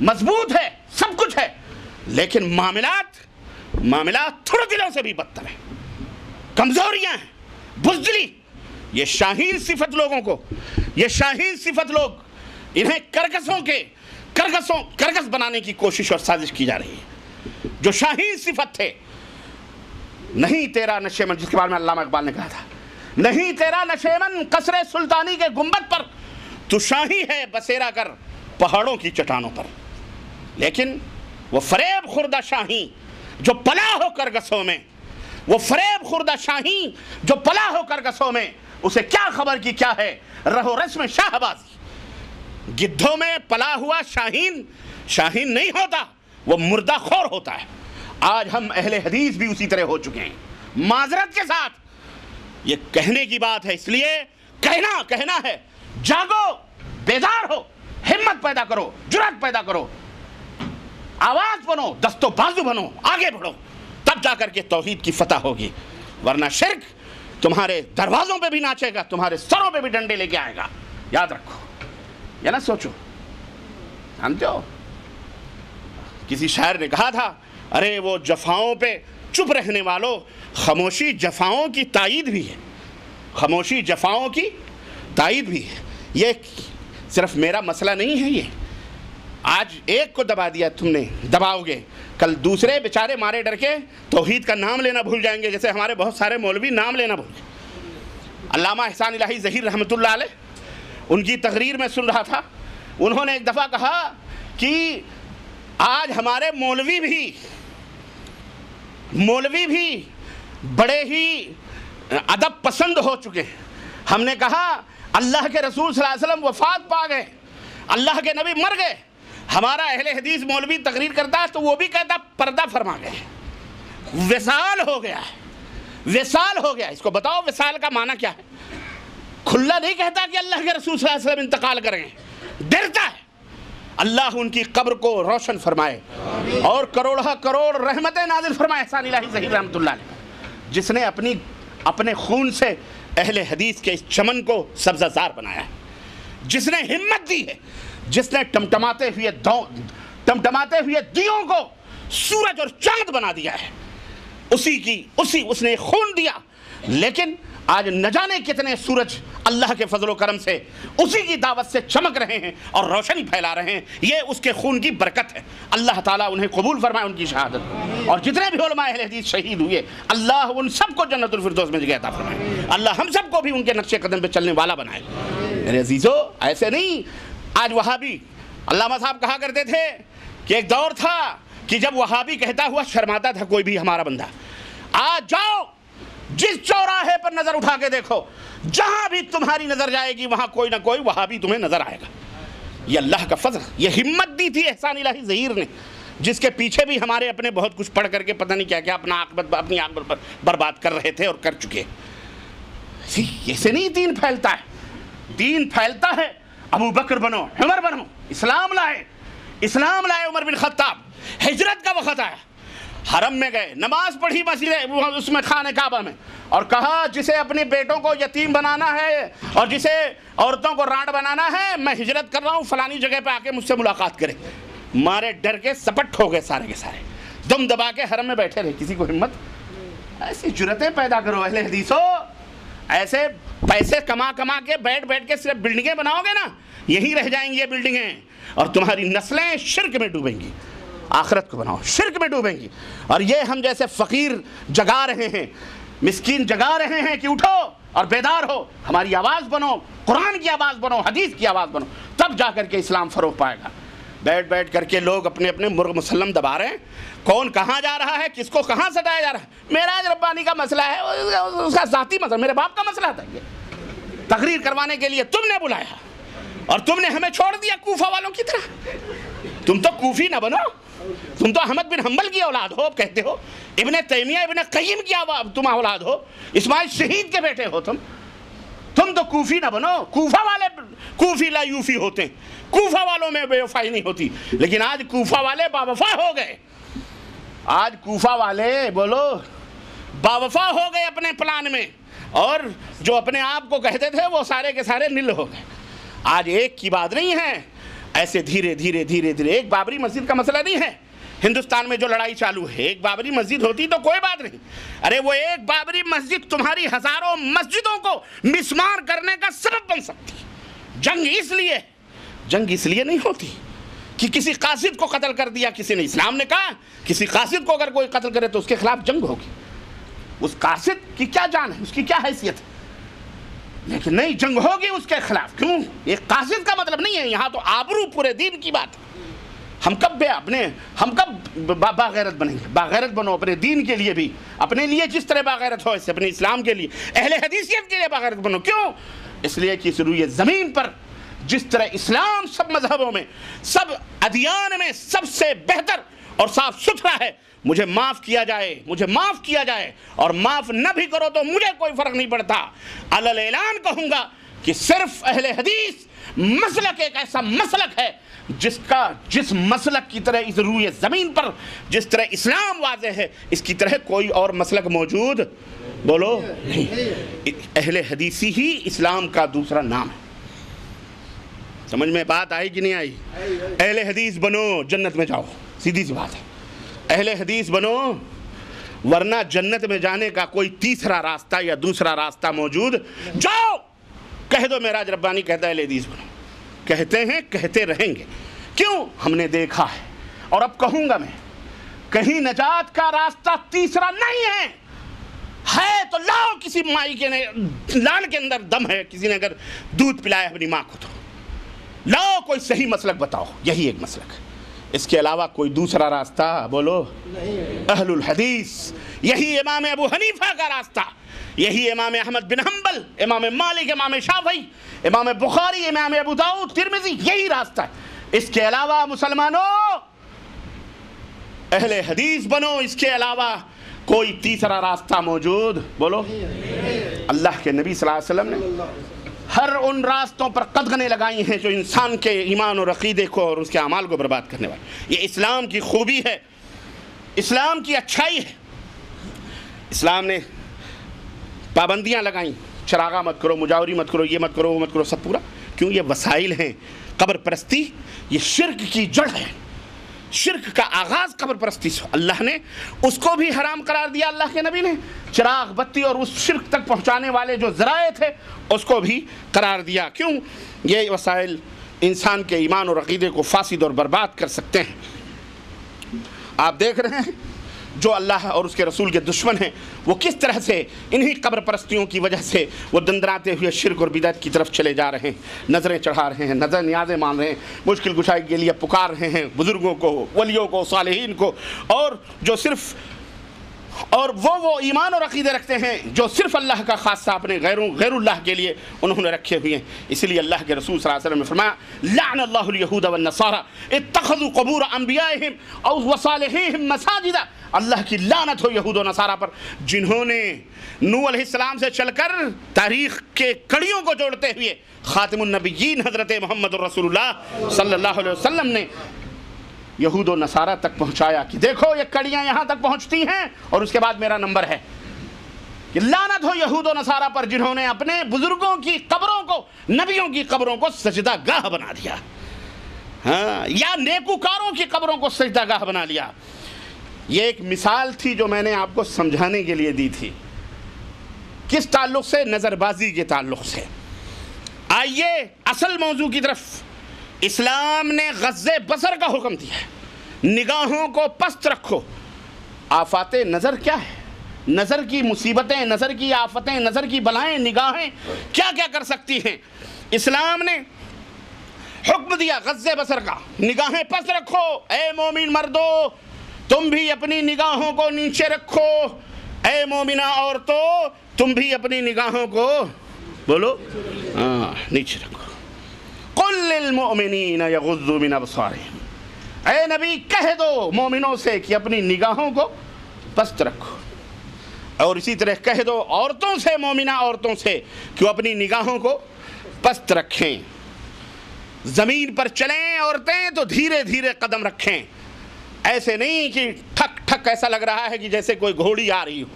مضبوط ہے، سب کچھ ہے، لیکن معاملات تھوڑے دلوں سے بھی بدتر ہیں، کمزوریاں ہیں، بزدلی۔ یہ شاہین صفت لوگوں کو، یہ شاہین صفت لوگ، انہیں کرکس بنانے کی کوشش اور سازش کی جا رہی ہے۔ جو شاہین صفت تھے، نہیں تیرا نشیمن، جس کے بارے میں علامہ اقبال نے کہا تھا، نہیں تیرا نشیمن قصر سلطانی کے گنبد پر، تو شاہی ہے بسیرا کر پہاڑوں کی چٹانوں پر۔ لیکن وہ فریب خوردہ شاہی جو پلا ہو کرگسوں میں، وہ فریب خوردہ شاہی جو پلا ہو کرگسوں میں، اسے کیا خبر کی کیا ہے رہو رسم شاہ بازی۔ گدھوں میں پلا ہوا شاہین نہیں ہوتا، وہ مردہ خور ہوتا ہے۔ آج ہم اہل حدیث بھی اسی طرح ہو چکے ہیں، معذرت کے ساتھ یہ کہنے کی بات ہے، اس لیے کہنا ہے، جاگو، بیدار ہو، ہمت پیدا کرو، جرات پیدا کرو، آواز بنو، دست و بازو بنو، آگے بڑھو، تب جا کر کے توحید کی فتح ہوگی، ورنہ شرک تمہارے دروازوں پہ بھی ناچے گا، تمہارے سروں پہ بھی ڈنڈے لے کے آئے گا۔ یاد رکھو، یا نہ سوچو۔ جانتے ہو کسی شاعر نے کہا تھا، ارے وہ جفاؤں پہ چپ رہنے والوں، خاموشی جفاؤں کی تائید بھی ہے، خاموشی جفاؤں کی تائید بھی ہے۔ یہ صرف میرا مسئلہ نہیں ہے، یہ آج ایک کو دبا دیا تم نے، دباؤ گے، کل دوسرے بیچارے مارے ڈر کے توحید کا نام لینا بھول جائیں گے، جیسے ہمارے بہت سارے مولوی نام لینا بھول گئے۔ علامہ احسان الہی ظہیر رحمۃ اللہ علیہ، ان کی تقریر میں سن رہا تھا، انہوں نے ایک دفعہ کہا کہ آج ہمارے مولوی بھی بڑے ہی ادب پسند ہو چکے ہیں۔ ہم نے کہا اللہ کے رسول صلی اللہ علیہ وسلم وفات پا گئے، اللہ کے نبی مر گئے، ہمارا اہل حدیث مولوی تقریر کرتا ہے تو وہ بھی کہتا پردہ فرما گئے، وصال ہو گیا ہے، وصال ہو گیا۔ اس کو بتاؤ وصال کا معنی کیا ہے؟ کھلا نہیں کہتا کہ اللہ کے رسول صلی اللہ علیہ وسلم انتقال کریں، ڈرتا ہے اللہ ان کی قبر کو روشن فرمائے اور کروڑہ کروڑ رحمتیں نازل فرمائے۔ احسان الہی ظہیر رحمۃ اللہ علیہ، جس نے اپنے خون سے اہل حدیث کے اس چمن کو سبزہ زار بنایا ہے، جس نے ہمت دی ہے، جس نے ٹمٹماتے ہوئے دیوں کو سورج اور چاند بنا دیا ہے، اس نے خون دیا۔ لیکن آج نہ جانے کتنے سورج اللہ کے فضل و کرم سے اسی کی دعوت سے چمک رہے ہیں اور روشنی پھیلا رہے ہیں، یہ اس کے خون کی برکت ہے۔ اللہ تعالیٰ انہیں قبول فرمائے ان کی شہادت، اور جتنے بھی علماء اہل حدیث شہید ہوئے اللہ ان سب کو جنت الفردوس میں جگہ عطا فرمائے، اللہ ہم سب کو بھی ان کے نقش قدم پہ چلنے والا بنائے۔ میرے عزیزو، ایسے نہیں آج وہابی، علامہ صاحب کہا کرتے تھے کہ ایک دور تھا کہ جب وہابی کہتا ہوا شرماتا تھا کوئی بھی ہمارا بندہ، آج جاؤ جس چوراہے پر نظر اٹھا کے دیکھو، جہاں بھی تمہاری نظر جائے گی وہاں کوئی نہ کوئی وہابی تمہیں نظر آئے گا۔ یہ اللہ کا فضل، یہ ہمت دی تھی احسان الہی ظہیر نے، جس کے پیچھے بھی ہمارے اپنے بہت کچھ پڑھ کر کے پتہ نہیں کیا کیا اپنی عاقبت برباد کر رہے تھے اور کر چکے۔ ایسے نہیں دین پھیلتا ہے، دین پھیلتا ہے ابو بکر بنو، عمر بنو، اسلام لائے عمر بن خطاب، ہجرت کا وقت آیا، حرم میں گئے، نماز پڑھی مسجد اس میں خانہ کعبہ میں، اور کہا جسے اپنے بیٹوں کو یتیم بنانا ہے اور جسے عورتوں کو رانڈ بنانا ہے، میں ہجرت کر رہا ہوں، فلانی جگہ پہ آ کے مجھ سے ملاقات کرے۔ مارے ڈر کے سپٹ ہو گئے سارے کے سارے، دم دبا کے حرم میں بیٹھے رہے، کسی کو ہمت۔ ایسی جرتیں پیدا کرو اہل حدیثو، ایسے پیسے کما کے بیٹھ کے صرف بلڈنگیں بناؤ گے نا، یہی رہ جائیں گی یہ بلڈنگیں، اور تمہاری نسلیں شرک میں ڈوبیں گی۔ آخرت کو بناؤ، شرک میں ڈوبیں گی۔ اور یہ ہم جیسے فقیر جگا رہے ہیں، مسکین جگا رہے ہیں کہ اٹھو اور بیدار ہو، ہماری آواز بنو، قرآن کی آواز بنو، حدیث کی آواز بنو، تب جا کر کے اسلام فروغ پائے گا۔ بیٹھ بیٹھ کر کے لوگ اپنے اپنے مرغ مسلم دبا رہے ہیں، کون کہاں جا رہا ہے، کس کو کہاں سٹایا جا رہا ہے۔ معراج ربانی کا مسئلہ ہے، اس کا ذاتی مسئلہ، میرے باپ کا مسئلہ تھا۔ یہ تقریر کروانے کے لیے تم نے بلایا اور تم نے ہمیں چھوڑ دیا کوفہ والوں کی طرح۔ تم تو کوفی نہ بنو، تم تو احمد بن حنبل کی اولاد ہو، کہتے ہو ابن تیمیہ ابن قیم کی تم اولاد ہو، اسماعیل شہید کے بیٹے ہو تم تو کوفی نہ بنو۔ کوفہ والے کوفی لا یوفی ہوتے ہیں، کوفہ والوں میں بے وفائی نہیں ہوتی، لیکن آج کوفہ والے باوفا ہو گئے۔ آج کوفہ والے بولو باوفا ہو گئے اپنے پلان میں، اور جو اپنے آپ کو کہتے تھے وہ سارے کے سارے نل ہو گئے۔ آج ایک کی بات نہیں ہے، ایسے دھیرے دھیرے دھیرے دھیرے، ایک بابری مسجد کا مسئلہ نہیں ہے ہندوستان میں جو لڑائی چالو ہے۔ ایک بابری مسجد ہوتی تو کوئی بات نہیں، ارے وہ ایک بابری مسجد تمہاری ہزاروں مسجدوں کو مسمار کرنے کا سبب بن سکتی۔ جنگ اس لیے نہیں ہوتی کہ کسی قاصد کو قتل کر دیا کسی نے۔ اسلام نے کہا کسی قاصد کو اگر کوئی قتل کرے تو اس کے خلاف جنگ ہوگی، اس قاصد کی کیا جان ہے، اس کی کیا حیثیت ہے، لیکن نہیں، جنگ ہوگی اس کے خلاف۔ کیوں؟ ایک قاصد کا مطلب نہیں ہے، یہاں تو آبرو پورے دین کی بات ہے۔ ہم کب باغیرت بنیں گے؟ باغیرت بنو اپنے دین کے لیے بھی، اپنے لیے جس طرح باغیرت ہو، اس سے اپنے اسلام کے لیے، اہل حدیثیت کے لیے باغیرت بنو۔ کیوں؟ اس لیے کہ اس روئے زمین پر جس طرح اسلام سب مذہبوں میں، سب ادیان میں سب سے بہتر اور صاف ستھرا ہے، مجھے معاف کیا جائے اور معاف نہ بھی کرو تو مجھے کوئی فرق نہیں پڑتا۔ علل اعلان کہوں گا کہ صرف اہل حدیث مسلک ایک ایسا مسلک ہے جس مسلک کی طرح اس روئے زمین پر جس طرح اسلام واضح ہے، اس کی طرح کوئی اور مسلک موجود بولو نہیں۔ اہل حدیثی ہی اسلام کا دوسرا نام ہے۔ سمجھ میں بات آئی کہ نہیں آئی؟ اہل حدیث بنو، جنت میں جاؤ، سیدھی سی بات ہے۔ اہل حدیث بنو، ورنہ جنت میں جانے کا کوئی تیسرا راستہ یا دوسرا راستہ موجود جاؤ۔ کہہ دو معراج ربانی کہتا ہے اہل حدیث بنو، کہتے ہیں، کہتے رہیں گے۔ کیوں؟ ہم نے دیکھا ہے اور اب کہوں گا میں، کہیں نجات کا راستہ تیسرا نہیں ہے تو لاؤ کسی مائی کے لان کے اندر دم ہے، کسی نے اگر دودھ پلایا اپنی ماں کو تو لاؤ کوئی صحیح مسلک بتاؤ، یہی ایک مسلک ہے۔ اس کے علاوہ کوئی دوسرا راستہ بولو اہل الحدیث، یہی امام ابو حنیفہ کا راستہ، یہی امام احمد بن حنبل، امام مالک، امام شافعی، امام بخاری، امام ابو داؤد، ترمذی، یہی راستہ ہے۔ اس کے علاوہ مسلمانوں اہل حدیث بنو، اس کے علاوہ کوئی تیسرا راستہ موجود بولو۔ اللہ کے نبی صلی اللہ علیہ وسلم نے ہر ان راستوں پر قدغنیں لگائی ہیں جو انسان کے ایمان اور عقیدے کو اور اس کے اعمال کو برباد کرنے والے۔ یہ اسلام کی خوبی ہے، اسلام کی اچھائی ہے۔ اسلام نے پابندیاں لگائیں، چراغاں مت کرو، مجاوری مت کرو، یہ مت کرو، وہ مت کرو، سب پورا۔ کیوں؟ یہ وسائل ہیں۔ قبر پرستی یہ شرک کی جڑ ہے، شرک کا آغاز قبر پرستی سے۔ اللہ نے اس کو بھی حرام قرار دیا، اللہ کے نبی نے چراغ بتی اور اس شرک تک پہنچانے والے جو ذرائع تھے اس کو بھی قرار دیا۔ کیوں؟ یہ وسائل انسان کے ایمان اور عقیدے کو فاسد اور برباد کر سکتے ہیں۔ آپ دیکھ رہے ہیں جو اللہ اور اس کے رسول کے دشمن ہیں وہ کس طرح سے انہی قبر پرستیوں کی وجہ سے وہ دندراتے ہوئے شرک اور بدعت کی طرف چلے جا رہے ہیں، نظریں چڑھا رہے ہیں، نظر نیازیں مان رہے ہیں، مشکل کشائی کے لیے پکار رہے ہیں بزرگوں کو، ولیوں کو، صالحین کو، اور جو صرف اور وہ ایمان اور عقیدے رکھتے ہیں جو صرف اللہ کا خاصہ اپنے غیر اللہ کے لیے انہوں نے رکھے ہوئے ہیں۔ اس لیے اللہ کے رسول صلی اللہ علیہ وسلم نے فرمایا لعن اللہ الیہود والنصارى اتخذوا قبور انبیائہم او وصالحیہم مساجدا۔ اللہ کی لعنت ہو یہود و نصارہ پر جنہوں نے نوح علیہ السلام سے چل کر تاریخ کے کڑیوں کو جوڑتے ہوئے خاتم النبیین حضرت محمد رسول اللہ صلی اللہ علیہ وسلم نے یہود و نصارہ تک پہنچایا کہ دیکھو یہ کڑیاں یہاں تک پہنچتی ہیں اور اس کے بعد میرا نمبر ہے کہ لعنت ہو یہود و نصارہ پر جنہوں نے اپنے بزرگوں کی قبروں کو، نبیوں کی قبروں کو سجدہ گاہ بنا دیا، ہاں، یا نیکوکاروں کی قبروں کو سجدہ گاہ بنا لیا۔ یہ ایک مثال تھی جو میں نے آپ کو سمجھانے کے لیے دی تھی۔ کس تعلق سے؟ نظر بازی کے تعلق سے۔ آئیے اصل موضوع کی طرف۔ اسلام نے غض بصر کا حکم دیا ہے، نگاہوں کو پست رکھو۔ آفات نظر کیا ہے؟ نظر کی مصیبتیں، نظر کی آفتیں، نظر کی بلائیں نگاہیں کیا کیا کر سکتی ہیں؟ اسلام نے حکم دیا غض بصر کا، نگاہیں پس رکھو، اے مومن مردو تم بھی اپنی نگاہوں کو نیچے رکھو، اے مومنہ عورتوں تم بھی اپنی نگاہوں کو بولو نیچے رکھو۔ قل للمؤمنین یغضوا من ابصارہم، اے نبی کہہ دو مومنوں سے کہ اپنی نگاہوں کو پست رکھو، اور اسی طرح کہہ دو عورتوں سے، مومنہ عورتوں سے کہ وہ اپنی نگاہوں کو پست رکھیں۔ زمین پر چلیں عورتیں تو دھیرے دھیرے قدم رکھیں، ایسے نہیں کہ ٹھک ٹھک ایسا لگ رہا ہے کہ جیسے کوئی گھوڑی آ رہی ہو،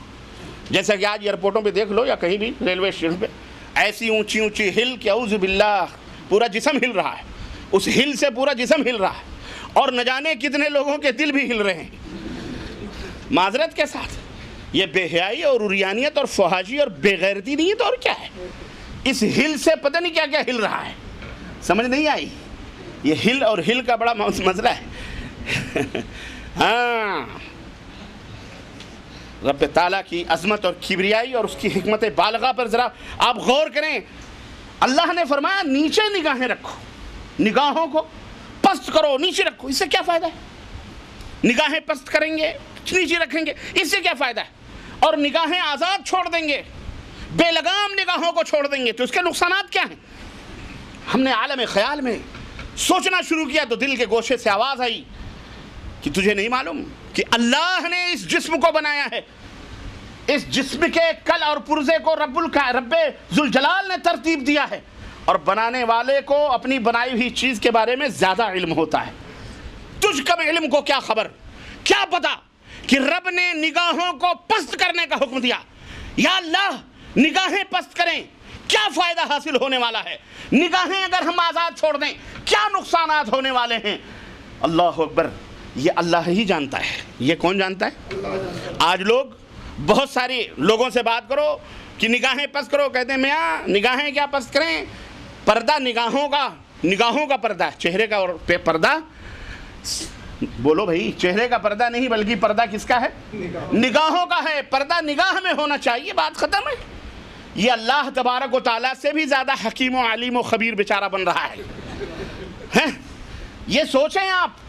جیسا کہ آج ایئرپورٹوں پہ دیکھ لو یا کہیں بھی ریلوے اسٹیشن پہ ایسی اونچی اونچی ہل کہ اعوذ باللہ پورا جسم ہل رہا ہے، اس ہل سے پورا جسم ہل رہا ہے، اور نہ جانے کتنے لوگوں کے دل بھی ہل رہے ہیں۔ معذرت کے ساتھ یہ بے حیائی اور عریانیت اور فحاشی اور بے غیرتی نہیں ہے تو اور کیا ہے؟ اس ہل سے پتہ نہیں کیا کیا ہل رہا ہے، سمجھ نہیں آئی؟ یہ ہل اور ہل کا بڑا مسئلہ ہے۔ ہاں، رب تعالیٰ کی عظمت اور کبریائی اور اس کی حکمت بالغہ پر ذرا آپ غور کریں۔ اللہ نے فرمایا نیچے نگاہیں رکھو، نگاہوں کو پست کرو، نیچے رکھو، اس سے کیا فائدہ ہے؟ نگاہیں پست کریں گے، نیچے رکھیں گے، اس سے کیا فائدہ ہے؟ اور نگاہیں آزاد چھوڑ دیں گے، بے لگام نگاہوں کو چھوڑ دیں گے تو اس کے نقصانات کیا ہیں؟ ہم نے عالم خیال میں سوچنا شروع کیا تو دل کے گوشے سے آواز آئی کہ تجھے نہیں معلوم کہ اللہ نے اس جسم کو بنایا ہے، اس جسم کے کل اور پرزے کو رب ذوالجلال نے ترتیب دیا ہے، اور بنانے والے کو اپنی بنائی ہوئی چیز کے بارے میں زیادہ علم ہوتا ہے۔ تجھ کم علم کو کیا خبر، کیا پتا کہ رب نے نگاہوں کو پست کرنے کا حکم دیا۔ یا اللہ نگاہیں پست کریں، کیا فائدہ حاصل ہونے والا ہے؟ نگاہیں اگر ہم آزاد چھوڑ دیں کیا نقصانات ہونے والے ہیں؟ اللہ اکبر، یہ اللہ ہی جانتا ہے۔ یہ کون جانتا ہے؟ آج لوگ بہت ساری لوگوں سے بات کرو کہ نگاہیں پست کرو، کہتے ہیں میاں نگاہیں کیا پست کریں؟ پردہ نگاہوں کا پردہ، چہرے کا اور پردہ، بولو بھائی چہرے کا پردہ نہیں بلکہ پردہ کس کا ہے؟ نگاہوں کا ہے، پردہ نگاہ میں ہونا چاہیے، بات ختم ہے۔ یہ اللہ تبارک و تعالیٰ سے بھی زیادہ حکیم و علیم و خبیر بیچارہ بن رہا ہے۔ یہ سوچیں آپ،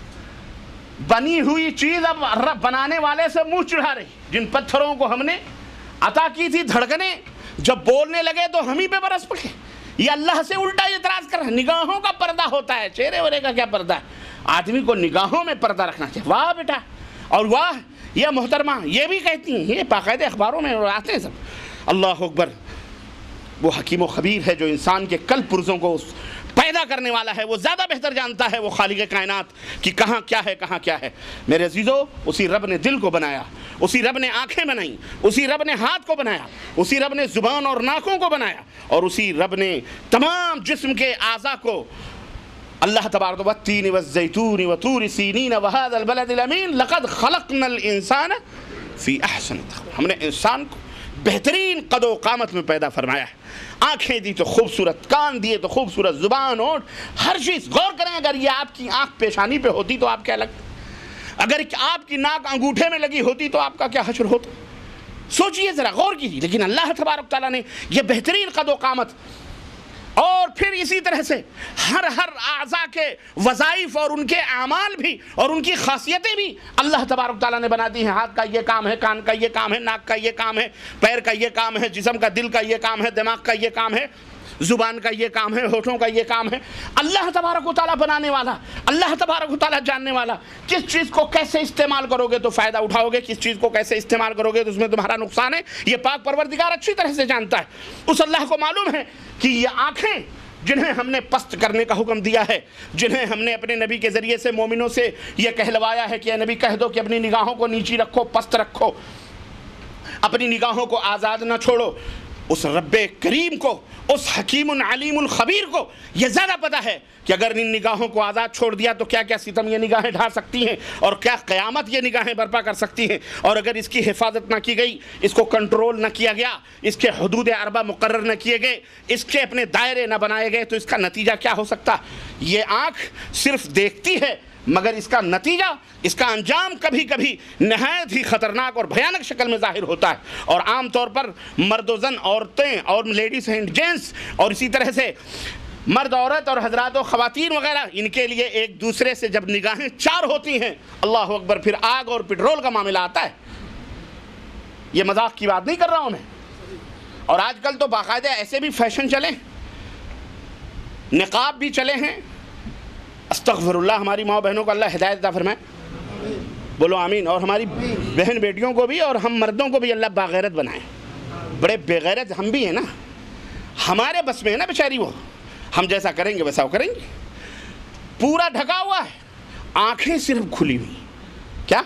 بنی ہوئی چیز اب رب بنانے والے سے منہ چڑھا رہی۔ جن پتھروں کو ہم نے عطا کی تھی دھڑکنیں، جب بولنے لگے تو ہم ہی پہ برس پڑے۔ یہ اللہ سے الٹا اعتراض کر رہا ہے، نگاہوں کا پردہ ہوتا ہے، چہرے وہرے کا کیا پردہ ہے؟ آدمی کو نگاہوں میں پردہ رکھنا چاہیے۔ واہ بیٹا، اور واہ یہ محترمہ یہ بھی کہتی ہیں، یہ باقاعدہ اخباروں میں آتے ہیں سب۔ اللہ اکبر، وہ حکیم و خبیر ہے جو انسان کے کل پرزوں کو پیدا کرنے والا ہے، وہ زیادہ بہتر جانتا ہے، وہ خالق کائنات کہ کہاں کیا ہے کہاں کیا ہے۔ میرے عزیزو، اسی رب نے دل کو بنایا، اسی رب نے آنکھیں بنائیں، اسی رب نے ہاتھ کو بنایا، اسی رب نے زبان اور ناکوں کو بنایا، اور اسی رب نے تمام جسم کے اعضاء کو اللہ تبارک والتین والزیتون وطور سینین وہذا البلد الامین لقد خلقنا الانسان فی احسن تقویم۔ ہم نے انسان کو بہترین قد و قامت میں پیدا فرمایا ہے۔ آنکھیں دی تو خوبصورت، کان دیے تو خوبصورت، زبان اور ہر چیز۔ غور کریں، اگر یہ آپ کی آنکھ پیشانی پہ ہوتی تو آپ کیا لگتا؟ اگر آپ کی ناک انگوٹھے میں لگی ہوتی تو آپ کا کیا حشر ہوتا؟ سوچئے ذرا، غور کیجیے۔ لیکن اللہ تبارک تعالیٰ نے یہ بہترین قد و قامت، اور پھر اسی طرح سے ہر اعضاء کے وظائف اور ان کے اعمال بھی اور ان کی خاصیتیں بھی اللہ تبارک تعالیٰ نے بنا دی ہیں۔ ہاتھ کا یہ کام ہے، کان کا یہ کام ہے، ناک کا یہ کام ہے، پیر کا یہ کام ہے، جسم کا دل کا یہ کام ہے، دماغ کا یہ کام ہے، زبان کا یہ کام ہے، ہونٹوں کا یہ کام ہے۔ اللہ تبارک و تعالیٰ بنانے والا، اللہ تبارک و تعالیٰ جاننے والا، کس چیز کو کیسے استعمال کرو گے تو فائدہ اٹھاؤ گے، کس چیز کو کیسے استعمال کرو گے تو اس میں تمہارا نقصان ہے، یہ پاک پروردگار اچھی طرح سے جانتا ہے۔ اس اللہ کو معلوم ہے کہ یہ آنکھیں جنہیں ہم نے پست کرنے کا حکم دیا ہے، جنہیں ہم نے اپنے نبی کے ذریعے سے مومنوں سے یہ کہلوایا ہے کہ اے نبی کہہ دو کہ اپنی نگاہوں کو نیچی رکھو، پست رکھو، اپنی نگاہوں کو آزاد نہ چھوڑو، اس رب کریم کو، اس حکیم علیم الخبیر کو یہ زیادہ پتہ ہے کہ اگر ان نگاہوں کو آزاد چھوڑ دیا تو کیا کیا ستم یہ نگاہیں ڈھا سکتی ہیں، اور کیا قیامت یہ نگاہیں برپا کر سکتی ہیں، اور اگر اس کی حفاظت نہ کی گئی، اس کو کنٹرول نہ کیا گیا، اس کے حدود اربع مقرر نہ کیے گئے، اس کے اپنے دائرے نہ بنائے گئے تو اس کا نتیجہ کیا ہو سکتا؟ یہ آنکھ صرف دیکھتی ہے، مگر اس کا نتیجہ، اس کا انجام کبھی کبھی نہایت ہی خطرناک اور بھیانک شکل میں ظاہر ہوتا ہے۔ اور عام طور پر مرد و زن، عورتیں اور لیڈیز اینڈ جینٹس، اور اسی طرح سے مرد عورت اور حضرات و خواتین وغیرہ، ان کے لیے ایک دوسرے سے جب نگاہیں چار ہوتی ہیں، اللہ اکبر، پھر آگ اور پٹرول کا معاملہ آتا ہے۔ یہ مذاق کی بات نہیں کر رہا ہوں میں۔ اور آج کل تو باقاعدہ ایسے بھی فیشن چلے، نقاب بھی چلے ہیں۔ استغفر اللہ، ہماری ماں بہنوں کو اللہ ہدایت عطا فرمائے، بولو آمین۔ اور ہماری بہن بیٹیوں کو بھی اور ہم مردوں کو بھی اللہ باغیرت بنائے۔ بڑے بے غیرت ہم بھی ہیں نا، ہمارے بس میں ہے نا بیچاری، وہ ہم جیسا کریں گے ویسا وہ کریں گے۔ پورا ڈھکا ہوا ہے، آنکھیں صرف کھلی ہوئی، کیا؟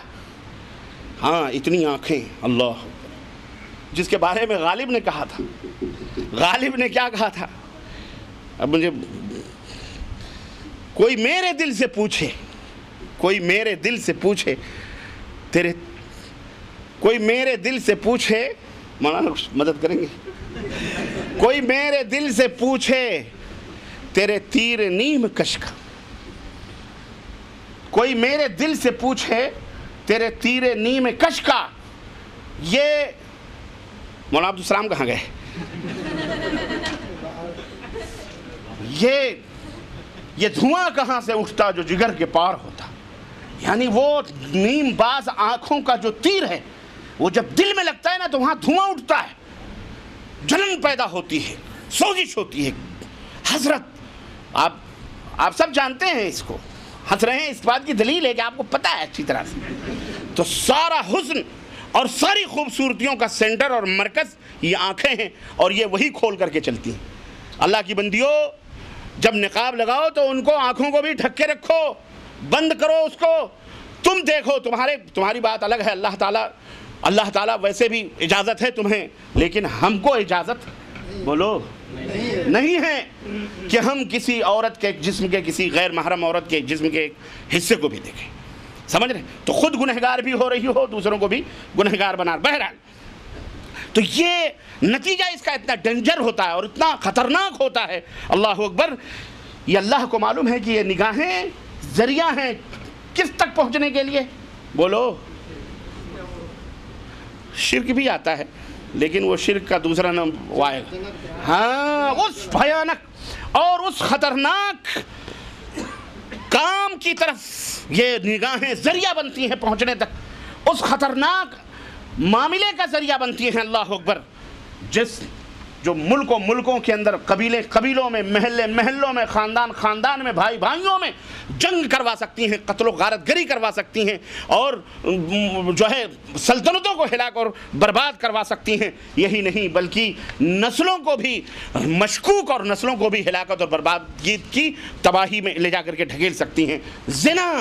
ہاں اتنی آنکھیں، اللہ، جس کے بارے میں غالب نے کہا تھا۔ غالب نے کیا کہا تھا؟ اب مجھے کوئی میرے دل سے پوچھے، کوئی میرے دل سے پوچھے تیرے، کوئی میرے دل سے پوچھے، مولانا مدد کریں گے، کوئی میرے دل سے پوچھے تیرے تیر نیم کش کا، کوئی میرے دل سے پوچھے تیرے تیر نیم کش کا۔ یہ مولانا عبدالسلام کہاں گئے؟ یہ دھواں کہاں سے اٹھتا جو جگر کے پار ہوتا؟ یعنی وہ نیم باز آنکھوں کا جو تیر ہے، وہ جب دل میں لگتا ہے نا تو وہاں دھواں اٹھتا ہے، جلن پیدا ہوتی ہے، سوزش ہوتی ہے۔ حضرت آپ سب جانتے ہیں اس کو، ہنس رہے ہیں، اس بات کی دلیل ہے کہ آپ کو پتہ ہے اچھی طرح سے۔ تو سارا حسن اور ساری خوبصورتیوں کا سینٹر اور مرکز یہ آنکھیں ہیں، اور یہ وہی کھول کر کے چلتی ہیں۔ اللہ کی بندیوں، جب نقاب لگاؤ تو ان کو آنکھوں کو بھی ڈھک کے رکھو، بند کرو اس کو۔ تم دیکھو، تمہاری بات الگ ہے، اللہ تعالیٰ ویسے بھی اجازت ہے تمہیں، لیکن ہم کو اجازت بولو نہیں ہے کہ ہم کسی عورت کے جسم کے، کسی غیر محرم عورت کے جسم کے حصے کو بھی دیکھیں، سمجھ رہے؟ تو خود گنہگار بھی ہو رہی ہو، دوسروں کو بھی گنہگار بنا۔ بہرحال تو یہ نتیجہ اس کا اتنا ڈینجر ہوتا ہے اور اتنا خطرناک ہوتا ہے، اللہ اکبر۔ یہ اللہ کو معلوم ہے کہ یہ نگاہیں ذریعہ ہیں کس تک پہنچنے کے لیے؟ بولو، شرک بھی آتا ہے، لیکن وہ شرک کا دوسرا نام وائے گا۔ ہاں، اس بھیانک اور اس خطرناک کام کی طرف یہ نگاہیں ذریعہ بنتی ہیں پہنچنے تک، اس خطرناک معاملے کا ذریعہ بنتی ہیں، اللہ اکبر، جو ملکوں کے اندر، قبیلوں میں، محلوں میں، خاندان میں، بھائیوں میں جنگ کروا سکتی ہیں، قتل و غارت گری کروا سکتی ہیں، اور جو ہے سلطنتوں کو ہلا کر برباد کروا سکتی ہیں۔ یہی نہیں بلکہ نسلوں کو بھی مشکوک اور نسلوں کو بھی ہلاکت اور بربادی کی تباہی میں لے جا کر کے ڈھکیل سکتی ہیں۔ زنا،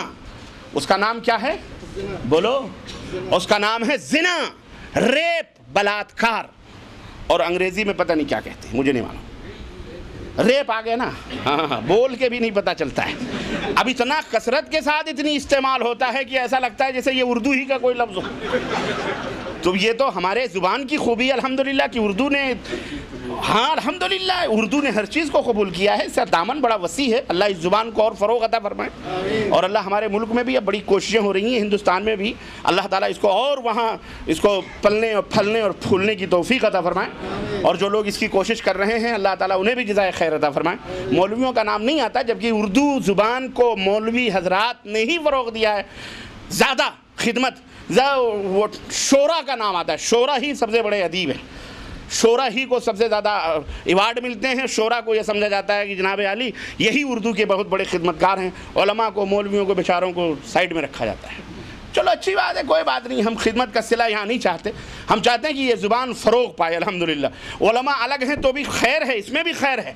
اس کا نام کیا ہے؟ بولو، اس کا نام ہے زنا، ریپ، بلاತ್ಕಾರ، اور انگریزی میں پتہ نہیں کیا کہتے ہیں، مجھے نہیں معلوم۔ ریپ آ گیا نا، ہاں، بول کے بھی نہیں پتہ چلتا ہے۔ اب اتنا کثرت کے ساتھ اتنی استعمال ہوتا ہے کہ ایسا لگتا ہے جیسے یہ اردو ہی کا کوئی لفظ ہو۔ تو یہ تو ہمارے زبان کی خوبی الحمدللہ کہ اردو نے، ہاں الحمدللہ اردو نے ہر چیز کو قبول کیا ہے، اس کا دامن بڑا وسیع ہے۔ اللہ اس زبان کو اور فروغ عطا فرمائے، اور اللہ ہمارے ملک میں بھی اب بڑی کوششیں ہو رہی ہیں، ہندوستان میں بھی اللہ تعالیٰ اس کو اور وہاں اس کو پلنے اور پھلنے اور پھولنے کی توفیق عطا فرمائے، اور جو لوگ اس کی کوشش کر رہے ہیں اللہ تعالیٰ انہیں بھی جزائے خیر عطا فرمائے۔ مولویوں کا نام نہیں آتا، جبکہ اردو زبان کو مولوی حضرات نے ہی فروغ دیا ہے، زیادہ خدمت۔ وہ شورا کا نام آتا ہے، شورا ہی سب سے بڑے ادیب ہیں، شورا ہی کو سب سے زیادہ ایوارڈ ملتے ہیں، شورا کو یہ سمجھا جاتا ہے کہ جناب عالی یہی اردو کے بہت بڑے خدمتگار ہیں۔ علماء کو، مولویوں کو، بیچاروں کو سائڈ میں رکھا جاتا ہے۔ چلو اچھی بات ہے، کوئی بات نہیں، ہم خدمت کا صلہ یہاں نہیں چاہتے، ہم چاہتے ہیں کہ یہ زبان فروغ پائے الحمدللہ۔ علماء الگ ہیں تو بھی خیر ہے، اس میں بھی خیر ہے۔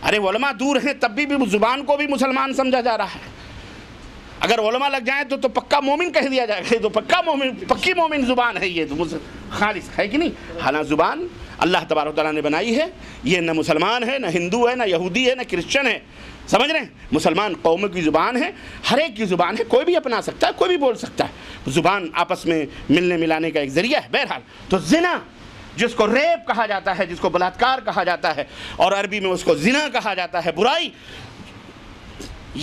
ارے علماء دور ہیں تب بھی زبان کو بھی مسلمان سمجھا جا رہا ہے۔ اگر علماء لگ جائیں تو پکا مومن کہہ دیا جائے گا، تو پکا مومن، پکی مومن زبان ہے، یہ تو خالص ہے کہ نہیں؟ حالانکہ زبان اللہ تبارک و تعالیٰ نے بنائی ہے، یہ نہ مسلمان ہے، نہ ہندو ہے، نہ یہودی ہے، نہ کرسچن ہے، سمجھ رہے ہیں؟ مسلمان قوموں کی زبان ہے، ہر ایک کی زبان ہے، کوئی بھی اپنا سکتا ہے، کوئی بھی بول سکتا ہے۔ زبان آپس میں ملنے ملانے کا ایک ذریعہ ہے۔ بہرحال تو زنا، جس کو ریپ کہا جاتا ہے، جس کو بلاತ್ಕಾರ کہا جاتا ہے، اور عربی میں اس کو زنا کہا جاتا ہے، برائی،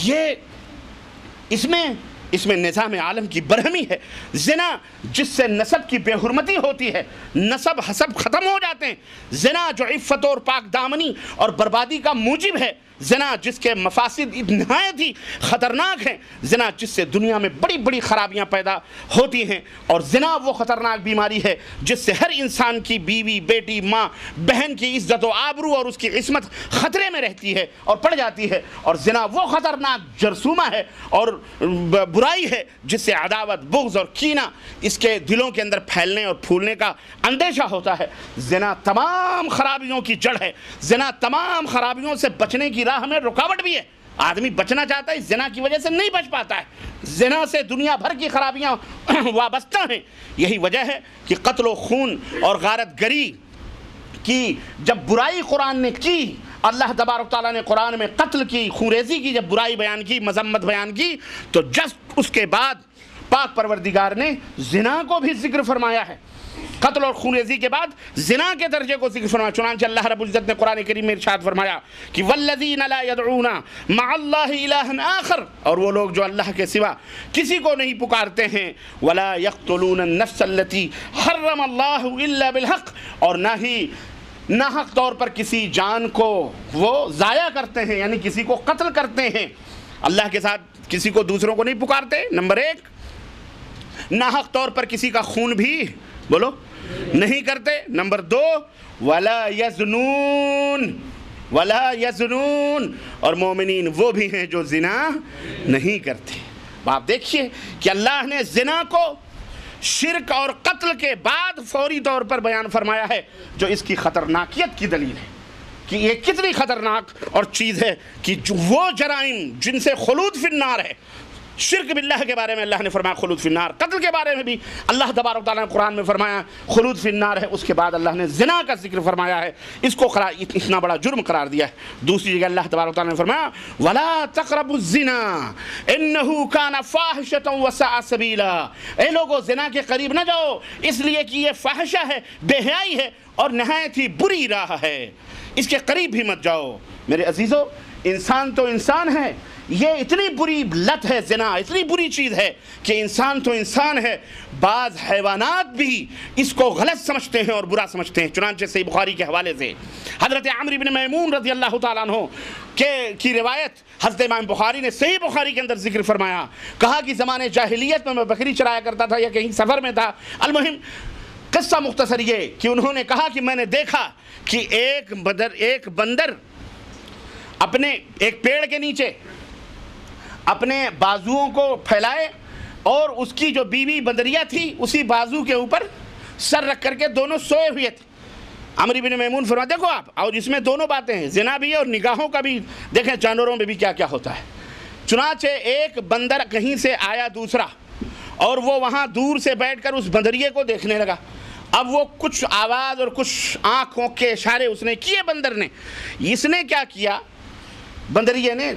یہ اس میں نظام عالم کی برہمی ہے۔ زنا جس سے نسب کی بے حرمتی ہوتی ہے، نسب حسب ختم ہو جاتے ہیں، زنا جو عفت اور پاک دامنی اور بربادی کا موجب ہے، زنا جس کے مفاسد نہایت ہی خطرناک ہیں، زنا جس سے دنیا میں بڑی بڑی خرابیاں پیدا ہوتی ہیں، اور زنا وہ خطرناک بیماری ہے جس سے ہر انسان کی بیوی، بیٹی، ماں، بہن کی عزت و آبرو اور اس کی عصمت خطرے میں رہتی ہے اور پڑ جاتی ہے، اور زنا وہ خطرناک جرثومہ ہے اور برائی ہے جس سے عداوت، بغض اور کینہ اس کے دلوں کے اندر پھیلنے اور پھولنے کا اندیشہ ہوتا ہے۔ زنا تمام خرابیوں کی جڑ ہے، زنا تمام خرابیوں سے بچنے کی راہ میں رکاوٹ بھی ہے۔ آدمی بچنا چاہتا ہے، زنا کی وجہ سے نہیں بچ پاتا ہے۔ زنا سے دنیا بھر کی خرابیاں وابستہ ہیں۔ یہی وجہ ہے کہ قتل و خون اور غارت گری کی جب برائی قرآن نے کی، اللہ تبارک تعالیٰ نے قرآن میں قتل کی، خونریزی کی جب برائی بیان کی، مذمت بیان کی، تو جسٹ اس کے بعد پاک پروردگار نے زنا کو بھی ذکر فرمایا ہے۔ قتل اور خونریزی کے بعد زنا کے درجے کو ذکر فرمایا۔ چنانچہ اللہ رب العزت نے قرآن کریم میں ارشاد فرمایا کہ والذین لا يدعون مع اللہ الہا آخر، اور وہ لوگ جو اللہ کے سوا کسی کو نہیں پکارتے ہیں، ولا يقتلون النفس التي حرم اللہ الا بالحق، اور نہ ہی ناحق طور پر کسی جان کو وہ ضائع کرتے ہیں، یعنی کسی کو قتل کرتے ہیں۔ اللہ کے ساتھ کسی کو دوسروں کو نہیں پکارتے، نمبر ایک۔ ناحق طور پر کسی کا خون بھی بولو نہیں کرتے، نمبر دو ولا یزنون، ولا یزنون، اور مومنین وہ بھی ہیں جو زنا نہیں کرتے۔ آپ دیکھیے کہ اللہ نے زنا کو شرک اور قتل کے بعد فوری طور پر بیان فرمایا ہے، جو اس کی خطرناکیت کی دلیل ہے کہ یہ کتنی خطرناک اور چیز ہے کہ وہ جرائم جن سے خلود فی النار ہے۔ شرک باللہ کے بارے میں اللہ نے فرمایا خلود فی النار، قتل کے بارے میں بھی اللہ تبارک تعالیٰ نے قرآن میں فرمایا خلود فی النار ہے، اس کے بعد اللہ نے زنا کا ذکر فرمایا ہے، اس کو اتنا بڑا جرم قرار دیا ہے۔ دوسری جگہ اللہ تبارک تعالیٰ نے فرمایا وَلَا تَقْرَبُوا الزِّنَا إِنَّهُ كَانَ فَاحِشَةً وَسَاءَ سَبِيلًا، اے لوگو زنا کے قریب نہ جاؤ، اس لیے کہ یہ فاحشہ ہے، بے حیائی ہے اور نہایت ہی بری راہ ہے، اس کے قریب بھی مت جاؤ۔ میرے عزیزو، انسان تو انسان ہے، یہ اتنی بری لت ہے زنا، اتنی بری چیز ہے کہ انسان تو انسان ہے، بعض حیوانات بھی اس کو غلط سمجھتے ہیں اور برا سمجھتے ہیں۔ چنانچہ صحیح بخاری کے حوالے سے حضرت عمرو بن میمون رضی اللہ تعالیٰ عنہ کی روایت حضرت امام بخاری نے صحیح بخاری کے اندر ذکر فرمایا، کہا کہ زمانے جاہلیت میں بکری چرایا کرتا تھا یا کہیں سفر میں تھا۔ المہم قصہ مختصر یہ کہ انہوں نے کہا کہ میں نے دیکھا کہ ایک بندر اپنے ایک پیڑ کے نیچے اپنے بازوؤں کو پھیلائے اور اس کی جو بیوی بندریہ تھی اسی بازو کے اوپر سر رکھ کر کے دونوں سوئے ہوئے تھے۔ عمرو بن میمون فرمایا دیکھو آپ، اور اس میں دونوں باتیں ہیں، زنا بھی ہے اور نگاہوں کا بھی، دیکھیں جانوروں میں بھی کیا کیا ہوتا ہے۔ چنانچہ ایک بندر کہیں سے آیا دوسرا، اور وہ وہاں دور سے بیٹھ کر اس بندریے کو دیکھنے لگا۔ اب وہ کچھ آواز اور کچھ آنکھوں کے اشارے اس نے کیے بندر نے۔ اس نے کیا کیا، بندریے نے